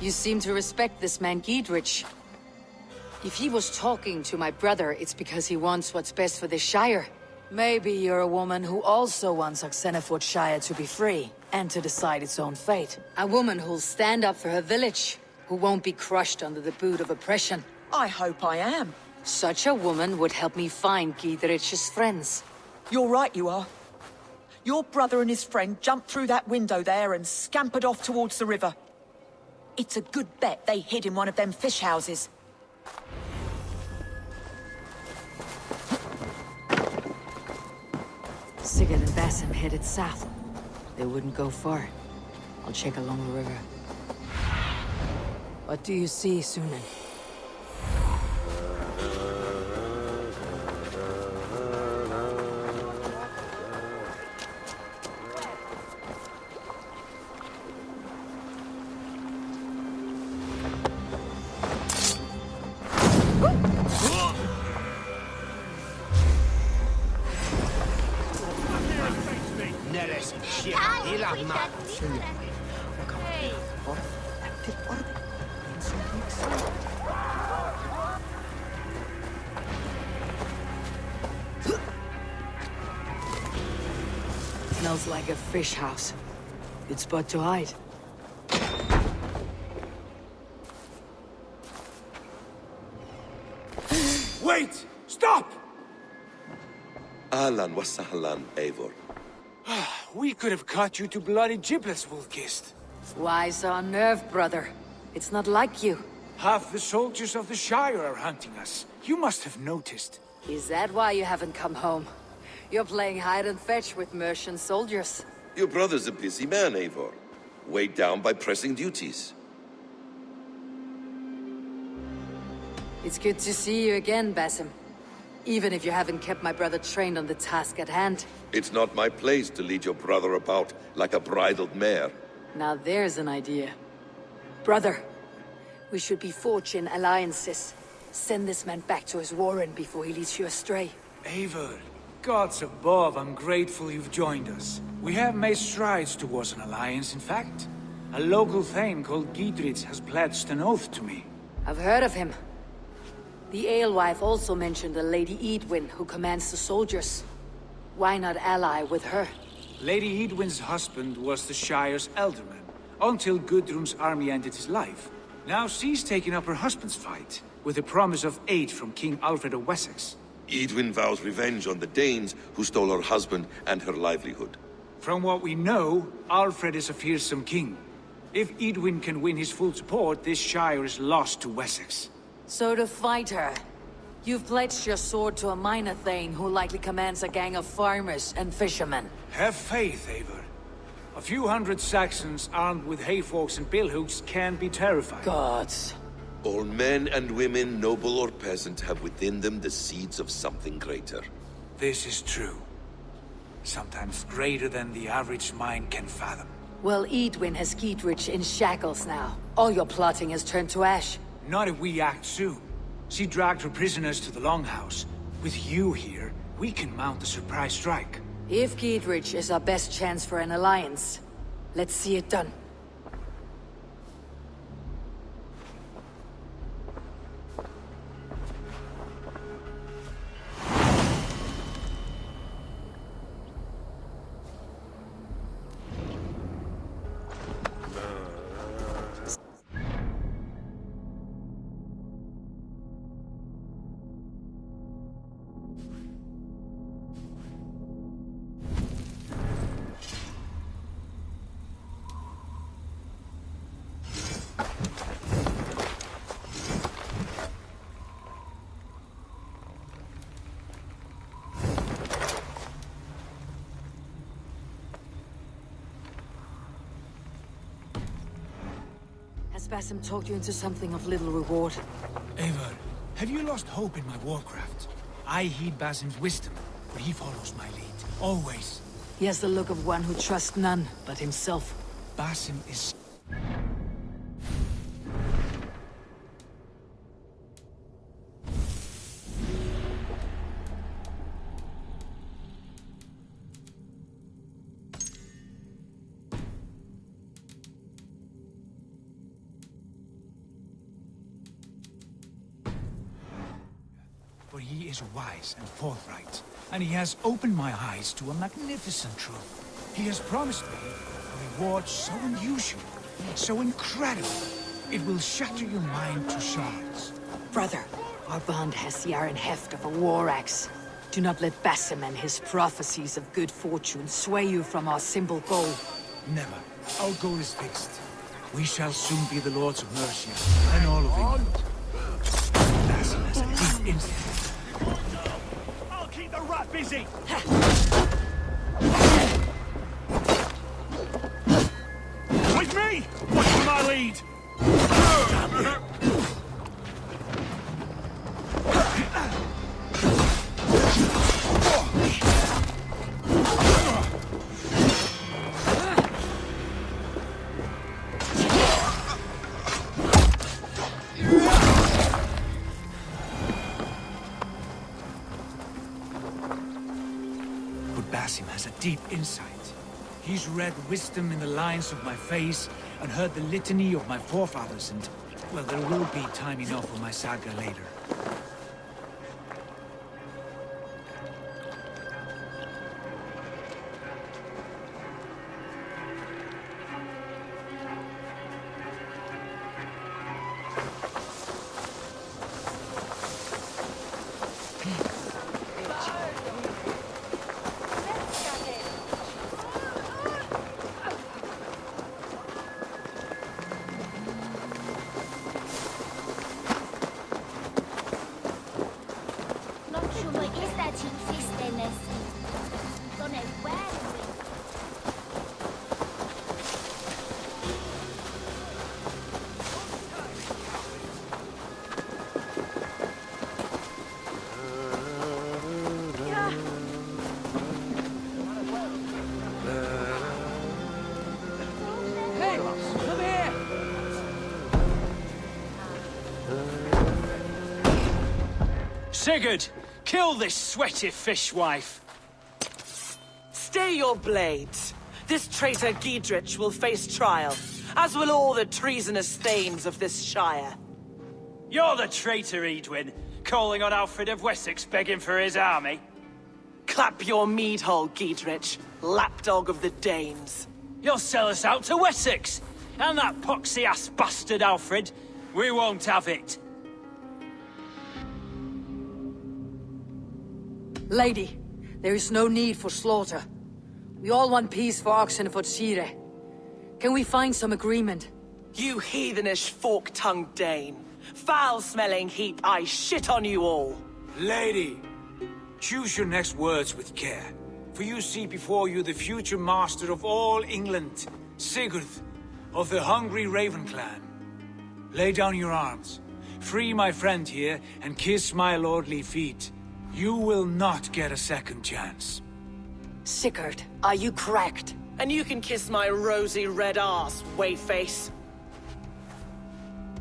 You seem to respect this man Giedrich. If he was talking to my brother, it's because he wants what's best for this Shire. Maybe you're a woman who also wants Oxenford Shire to be free, and to decide its own fate. A woman who'll stand up for her village, who won't be crushed under the boot of oppression. I hope I am. Such a woman would help me find Giedrich's friends. You're right, you are. Your brother and his friend jumped through that window there and scampered off towards the river. It's a good bet they hid in one of them fish houses. Sigurd and Basim headed south. They wouldn't go far. I'll check along the river. What do you see, Sunan? Smells like a fish house. Good spot to hide. Wait! Stop! Ahlan wa sahlan, Eivor. We could have cut you to bloody giblets, Wolfkist. Why so unnerved, brother? It's not like you. Half the soldiers of the Shire are hunting us. You must have noticed. Is that why you haven't come home? You're playing hide and fetch with Mercian soldiers. Your brother's a busy man, Eivor. Weighed down by pressing duties. It's good to see you again, Basim. Even if you haven't kept my brother trained on the task at hand. It's not my place to lead your brother about like a bridled mare. Now there's an idea. Brother, we should be forging alliances. Send this man back to his warren before he leads you astray. Eivor, gods above, I'm grateful you've joined us. We have made strides towards an alliance, in fact. A local thane called Giedrich has pledged an oath to me. I've heard of him. The alewife also mentioned a Lady Edwin who commands the soldiers. Why not ally with her? Lady Edwin's husband was the Shire's elderman, until Gudrun's army ended his life. Now she's taking up her husband's fight, with a promise of aid from King Alfred of Wessex. Edwin vows revenge on the Danes who stole her husband and her livelihood. From what we know, Alfred is a fearsome king. If Edwin can win his full support, this Shire is lost to Wessex. So to fight her, you've pledged your sword to a minor thane who likely commands a gang of farmers and fishermen. Have faith, Eivor. A few hundred Saxons armed with hayforks and billhooks can be terrifying. Gods. All men and women, noble or peasant, have within them the seeds of something greater. This is true. Sometimes greater than the average mind can fathom. Well, Edwin has Giedrich in shackles now. All your plotting has turned to ash. Not if we act soon. She dragged her prisoners to the Longhouse. With you here, we can mount a surprise strike. If Giedrich is our best chance for an alliance, let's see it done. Has Basim talked you into something of little reward? Eivor, have you lost hope in my warcraft? I heed Basim's wisdom, but he follows my lead. Always. He has the look of one who trusts none but himself. Basim is... But he is wise and forthright, and he has opened my eyes to a magnificent truth. He has promised me a reward so unusual, so incredible, it will shatter your mind to shards. Brother, our bond has the iron heft of a war axe. Do not let Basim and his prophecies of good fortune sway you from our simple goal. Never. Our goal is fixed. We shall soon be the lords of Mercia, and all of England. Basim has a deep instinct. I'll keep the rat busy! With me! Watch for my lead! Basim has a deep insight. He's read wisdom in the lines of my face and heard the litany of my forefathers, and, well, there will be time enough for my saga later. Sigurd, kill this sweaty fishwife. Stay your blades. This traitor Giedrich will face trial, as will all the treasonous thanes of this shire. You're the traitor, Edwin, calling on Alfred of Wessex begging for his army. Clap your mead hole, Giedrich, lapdog of the Danes. You'll sell us out to Wessex, and that poxy-ass bastard Alfred. We won't have it. Lady, there is no need for slaughter. We all want peace for Oxen and for Shire. Can we find some agreement? You heathenish fork-tongued Dane. Foul-smelling heap, I shit on you all. Lady, choose your next words with care. For you see before you the future master of all England, Sigurd, of the hungry Raven clan. Lay down your arms. Free my friend here, and kiss my lordly feet. You will not get a second chance. Sigurd, are you cracked? And you can kiss my rosy red ass, wayface.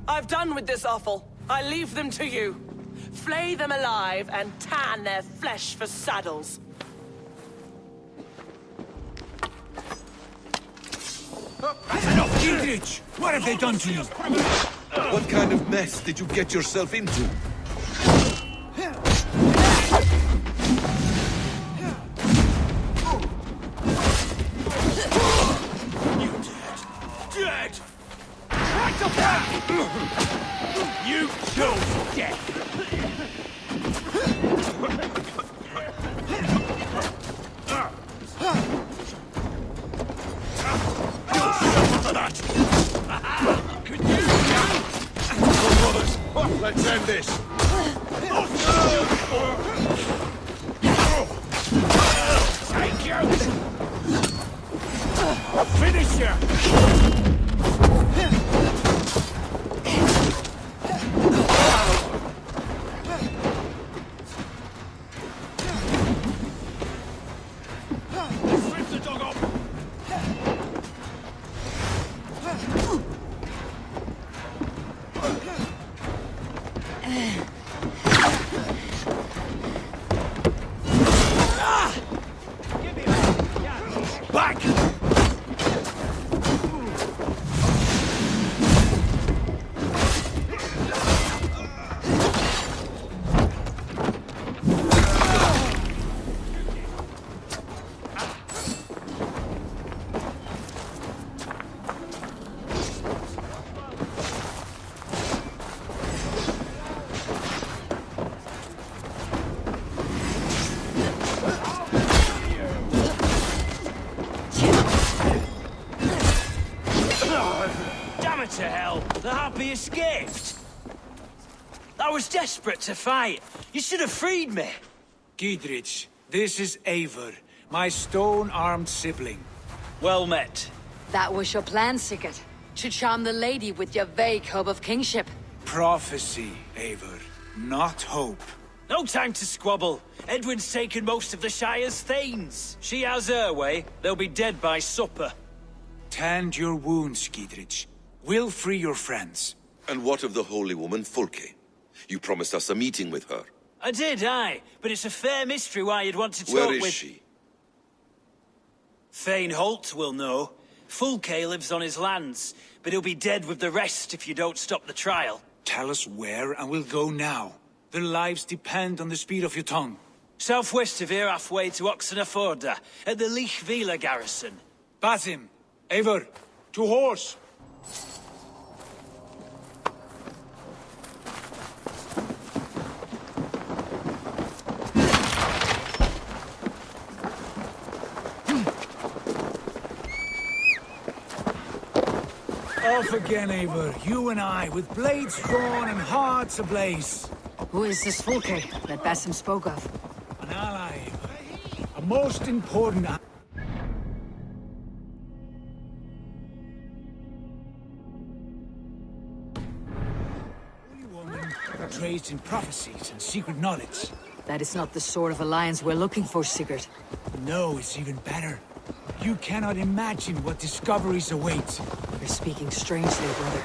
I've done with this offal. I leave them to you. Flay them alive and tan their flesh for saddles. Giedrich, what have they done to you? What kind of mess did you get yourself into? Dead! Right up there! You chose death! You'll suffer for that! Could you? Come, brothers! Let's end this! Thank you! Finish you! To hell, the Harpy escaped. I was desperate to fight. You should have freed me. Giedrich, this is Eivor, my stone-armed sibling. Well met. That was your plan, Sigurd. To charm the lady with your vague hope of kingship. Prophecy, Eivor, not hope. No time to squabble. Edwin's taken most of the Shire's thanes. She has her way. They'll be dead by supper. Tend your wounds, Giedrich. We'll free your friends. And what of the holy woman, Fulke? You promised us a meeting with her. I did, aye. But it's a fair mystery why you'd want to talk Where with... is she? Thane Holt will know. Fulke lives on his lands, but he'll be dead with the rest if you don't stop the trial. Tell us where, and we'll go now. Their lives depend on the speed of your tongue. Southwest of here, halfway to Oxenaforda, at the Lichvila garrison. Basim, Eivor, to horse! Off again, Eivor. You and I, with blades drawn and hearts ablaze. Who is this Fulke that Basim spoke of? An ally, Eivor. A most important ally. Holy woman traced in prophecies and secret knowledge. That is not the sort of alliance we're looking for, Sigurd. No, it's even better. You cannot imagine what discoveries await. You're speaking strangely, brother.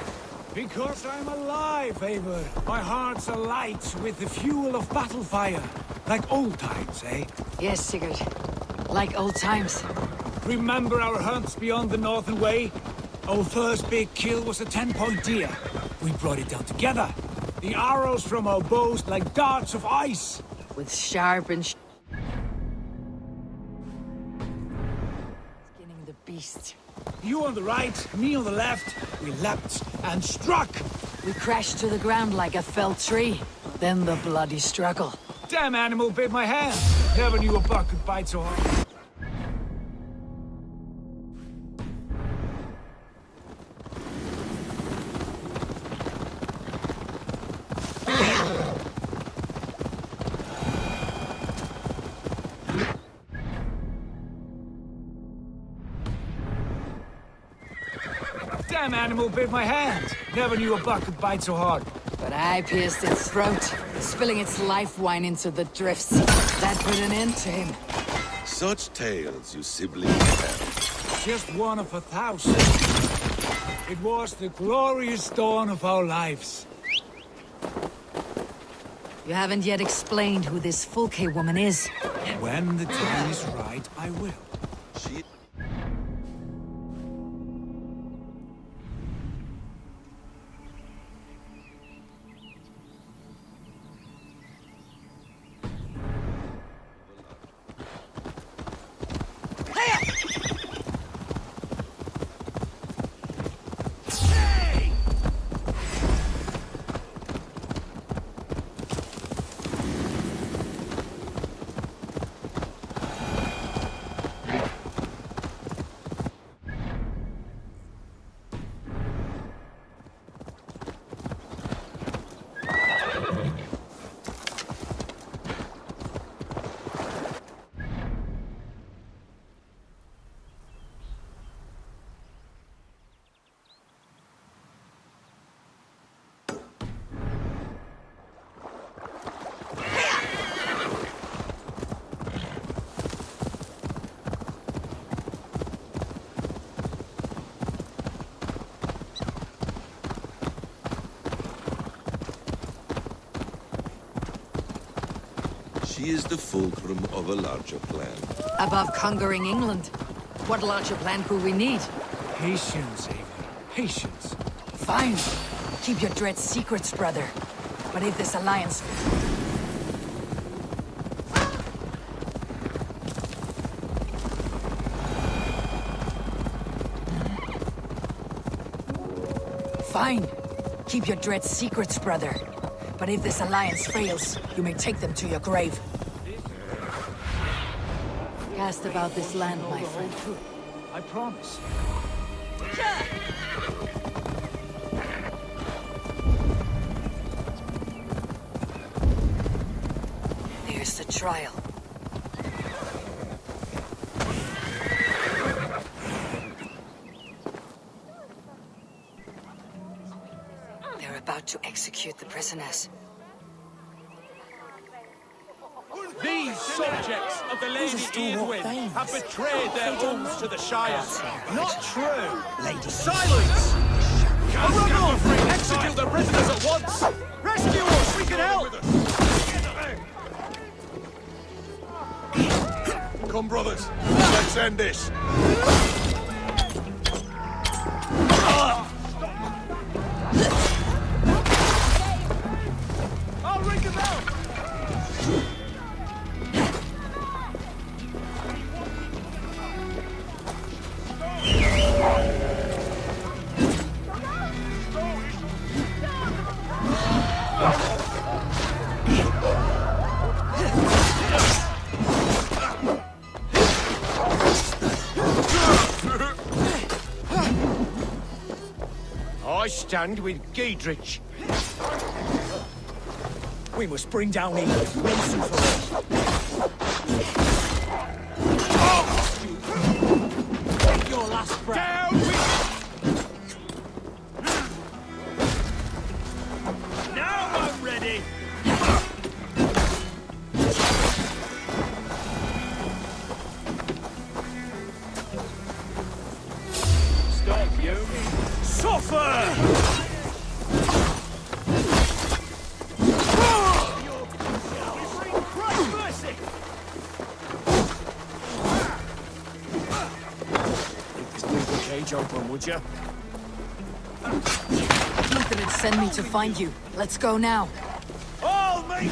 Because I'm alive, Eivor. My heart's alight with the fuel of battle fire. Like old times, eh? Yes, Sigurd. Like old times. Remember our hunts beyond the Northern Way? Our first big kill was a 10-point deer. We brought it down together. The arrows from our bows like darts of ice. With sharp and skinning the beast. You on the right, me on the left. We leapt and struck. We crashed to the ground like a felled tree. Then the bloody struggle. Damn animal bit my hand. Never knew a buck could bite so hard. Damn animal bit my hand. Never knew a buck could bite so hard. But I pierced its throat, spilling its life wine into the drifts. That put an end to him. Such tales you siblings tell. Just one of 1,000. It was the glorious dawn of our lives. You haven't yet explained who this Fulke woman is. When the time is right, I will. She... She is the fulcrum of a larger plan. Above conquering England, what larger plan could we need? Patience, Eivor. Patience. Fine. Keep your dread secrets, brother. But if this alliance... Fine. Keep your dread secrets, brother. But if this alliance fails, you may take them to your grave. Cast about this land, my friend. I promise. There's the trial. They're about to execute the prisoners. These subjects of the Lady Eadwyn have betrayed their oaths to the Shire. Not true. Lady. Silence! A rebel! Execute the prisoners at once! Rescue us! We can help! Come, brothers. Let's end this. I'll ring the bell! I stand with Giedrich. We must bring down England once and for all. Take your last breath. Now I'm ready! Stop, you! Suffer! cage open, would you? Ethan had sent me to find you. Let's go now. All make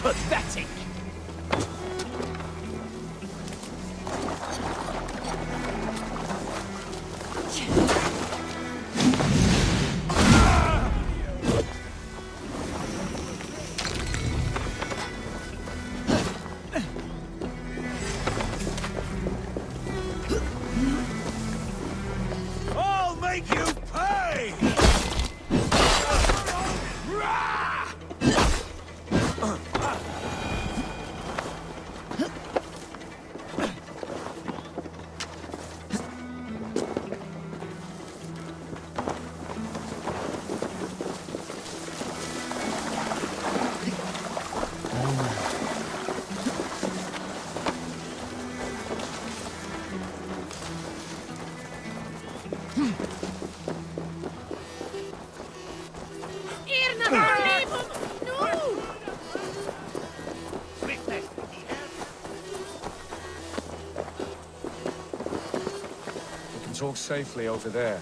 pathetic! I'll make you pay! Talk safely over there.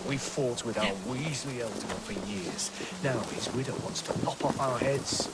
We fought with our Weasley elder for years. Now his widow wants to lop off our heads.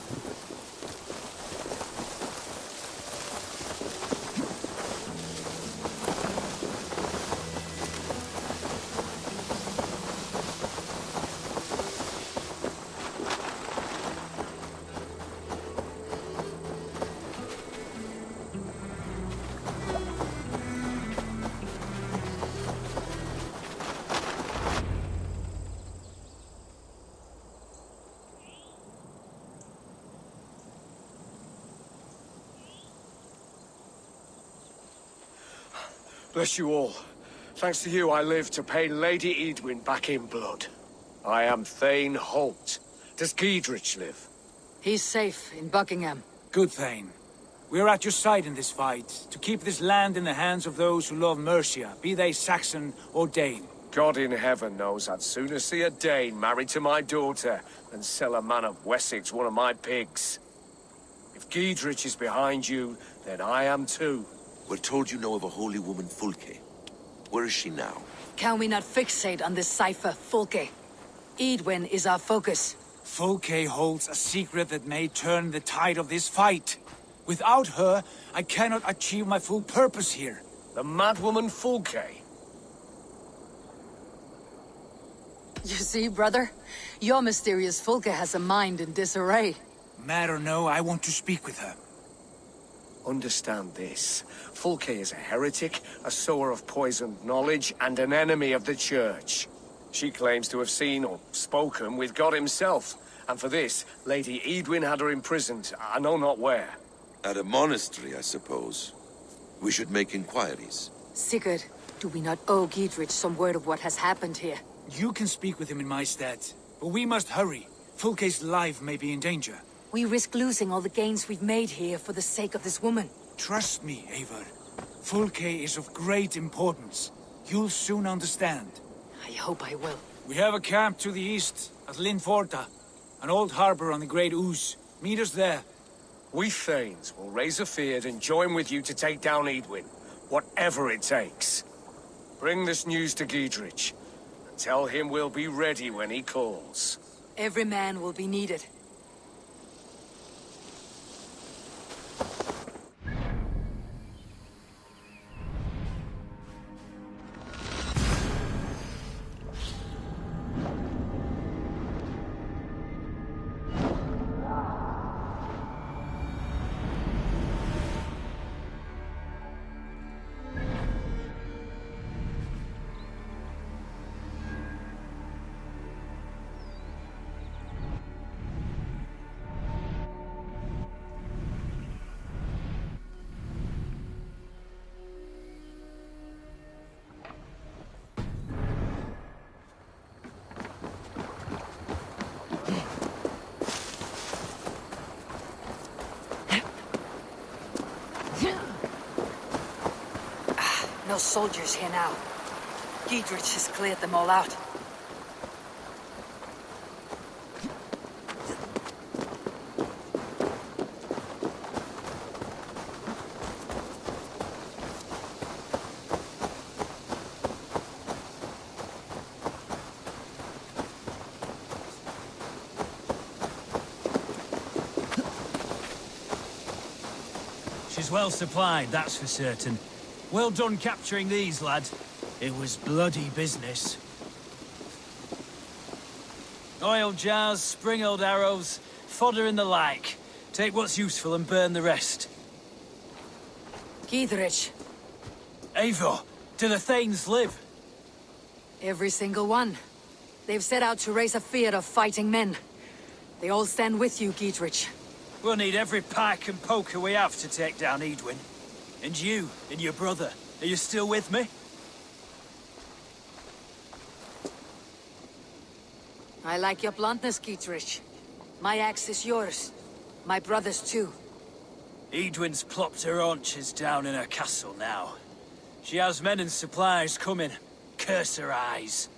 Bless you all. Thanks to you, I live to pay Lady Edwin back in blood. I am Thane Holt. Does Giedrich live? He's safe in Buckingham. Good, Thane. We're at your side in this fight, to keep this land in the hands of those who love Mercia, be they Saxon or Dane. God in heaven knows I'd sooner see a Dane married to my daughter than sell a man of Wessex one of my pigs. If Giedrich is behind you, then I am too. We're told you know of a holy woman, Fulke. Where is she now? Can we not fixate on this cipher, Fulke? Edwin is our focus. Fulke holds a secret that may turn the tide of this fight. Without her, I cannot achieve my full purpose here. The madwoman Fulke? You see, brother? Your mysterious Fulke has a mind in disarray. Mad or no, I want to speak with her. Understand this. Fulke is a heretic, a sower of poisoned knowledge, and an enemy of the Church. She claims to have seen or spoken with God himself. And for this, Lady Edwin had her imprisoned, I know not where. At a monastery, I suppose. We should make inquiries. Sigurd, do we not owe Giedrich some word of what has happened here? You can speak with him in my stead, but we must hurry. Fulke's life may be in danger. We risk losing all the gains we've made here for the sake of this woman. Trust me, Eivor. Fulke is of great importance. You'll soon understand. I hope I will. We have a camp to the east, at Linforta. An old harbor on the Great Ouse. Meet us there. We Thanes will raise a feard and join with you to take down Edwin. Whatever it takes. Bring this news to Giedrich. And tell him we'll be ready when he calls. Every man will be needed. No soldiers here now. Giedrich has cleared them all out. She's well supplied, that's for certain. Well done capturing these, lad. It was bloody business. Oil jars, spring-oiled arrows, fodder and the like. Take what's useful and burn the rest. Giedrich. Eivor, do the Thanes live? Every single one. They've set out to raise a fear of fighting men. They all stand with you, Giedrich. We'll need every pike and poker we have to take down Edwin. And you, and your brother, are you still with me? I like your bluntness, Giedrich. My axe is yours. My brother's too. Edwin's plopped her haunches down in her castle now. She has men and supplies coming. Curse her eyes.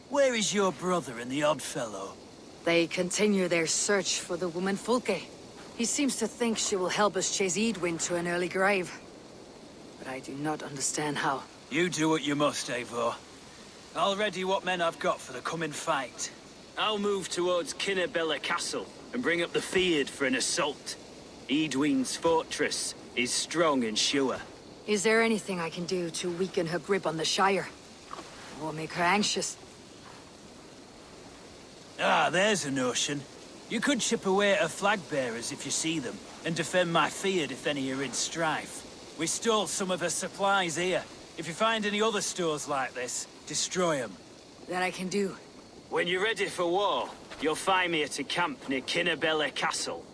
Where is your brother and the odd fellow? They continue their search for the woman Fulke. He seems to think she will help us chase Edwin to an early grave. But I do not understand how. You do what you must, Eivor. I'll ready what men I've got for the coming fight. I'll move towards Kinnabella Castle and bring up the feared for an assault. Edwin's fortress is strong and sure. Is there anything I can do to weaken her grip on the Shire? Or make her anxious? Ah, there's a notion. You could chip away at her flag-bearers if you see them, and defend my feared if any are in strife. We stole some of her supplies here. If you find any other stores like this, destroy them. That I can do. When you're ready for war, you'll find me at a camp near Kinnabella Castle.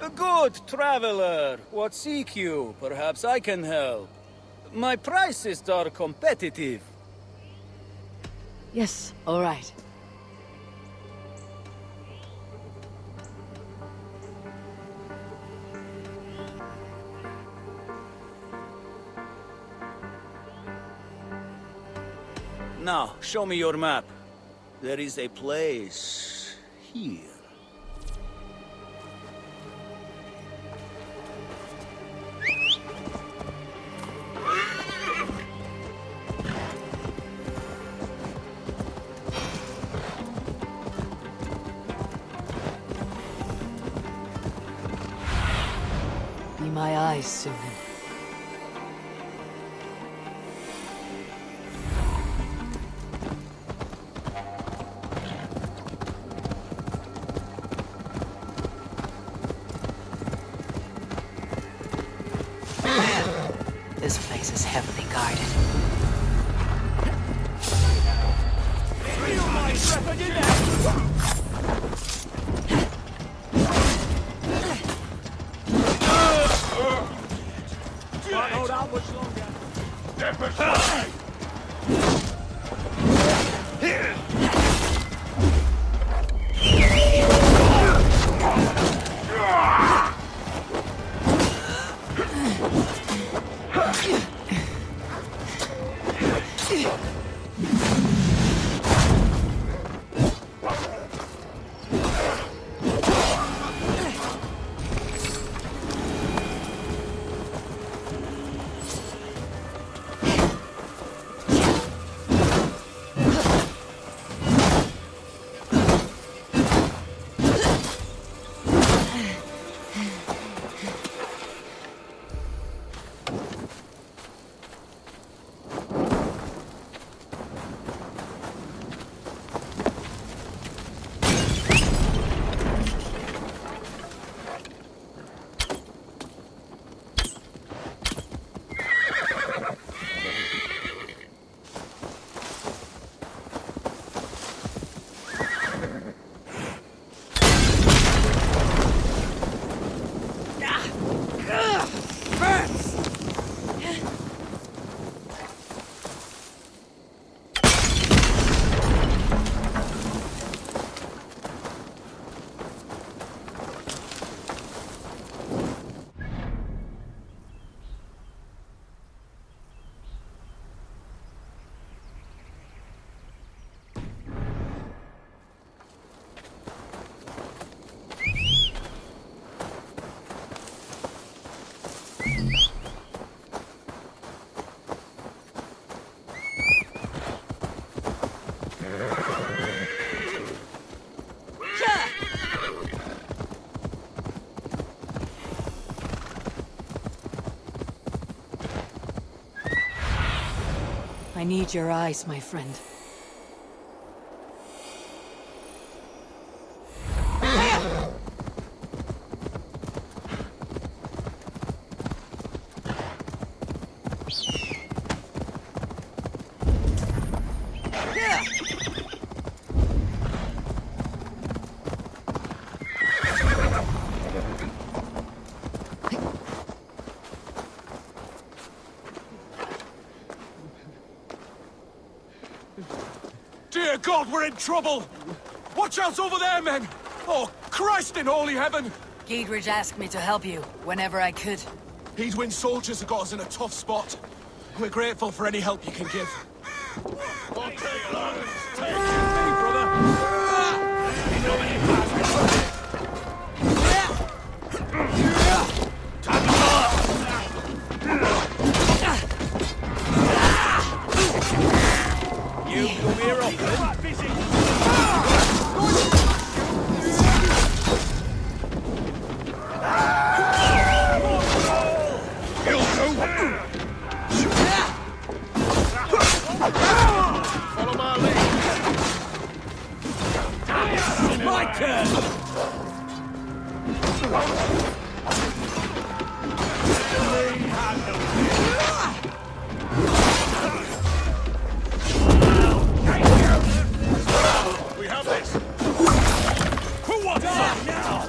Good traveler. What seek you? Perhaps I can help. My prices are competitive. Yes, all right. Now, show me your map. There is a place here. Be my eyes soon. This place is heavily guarded. Hold out much longer. I need your eyes, my friend. Dear God, we're in trouble! Watch out over there, men! Oh, Christ in holy heaven! Giedrich asked me to help you whenever I could. Heedwin soldiers have got us in a tough spot. We're grateful for any help you can give. Okay, lads, take it me, brother! You come here often? Follow my lead! My turn! We have this! Who wants that now?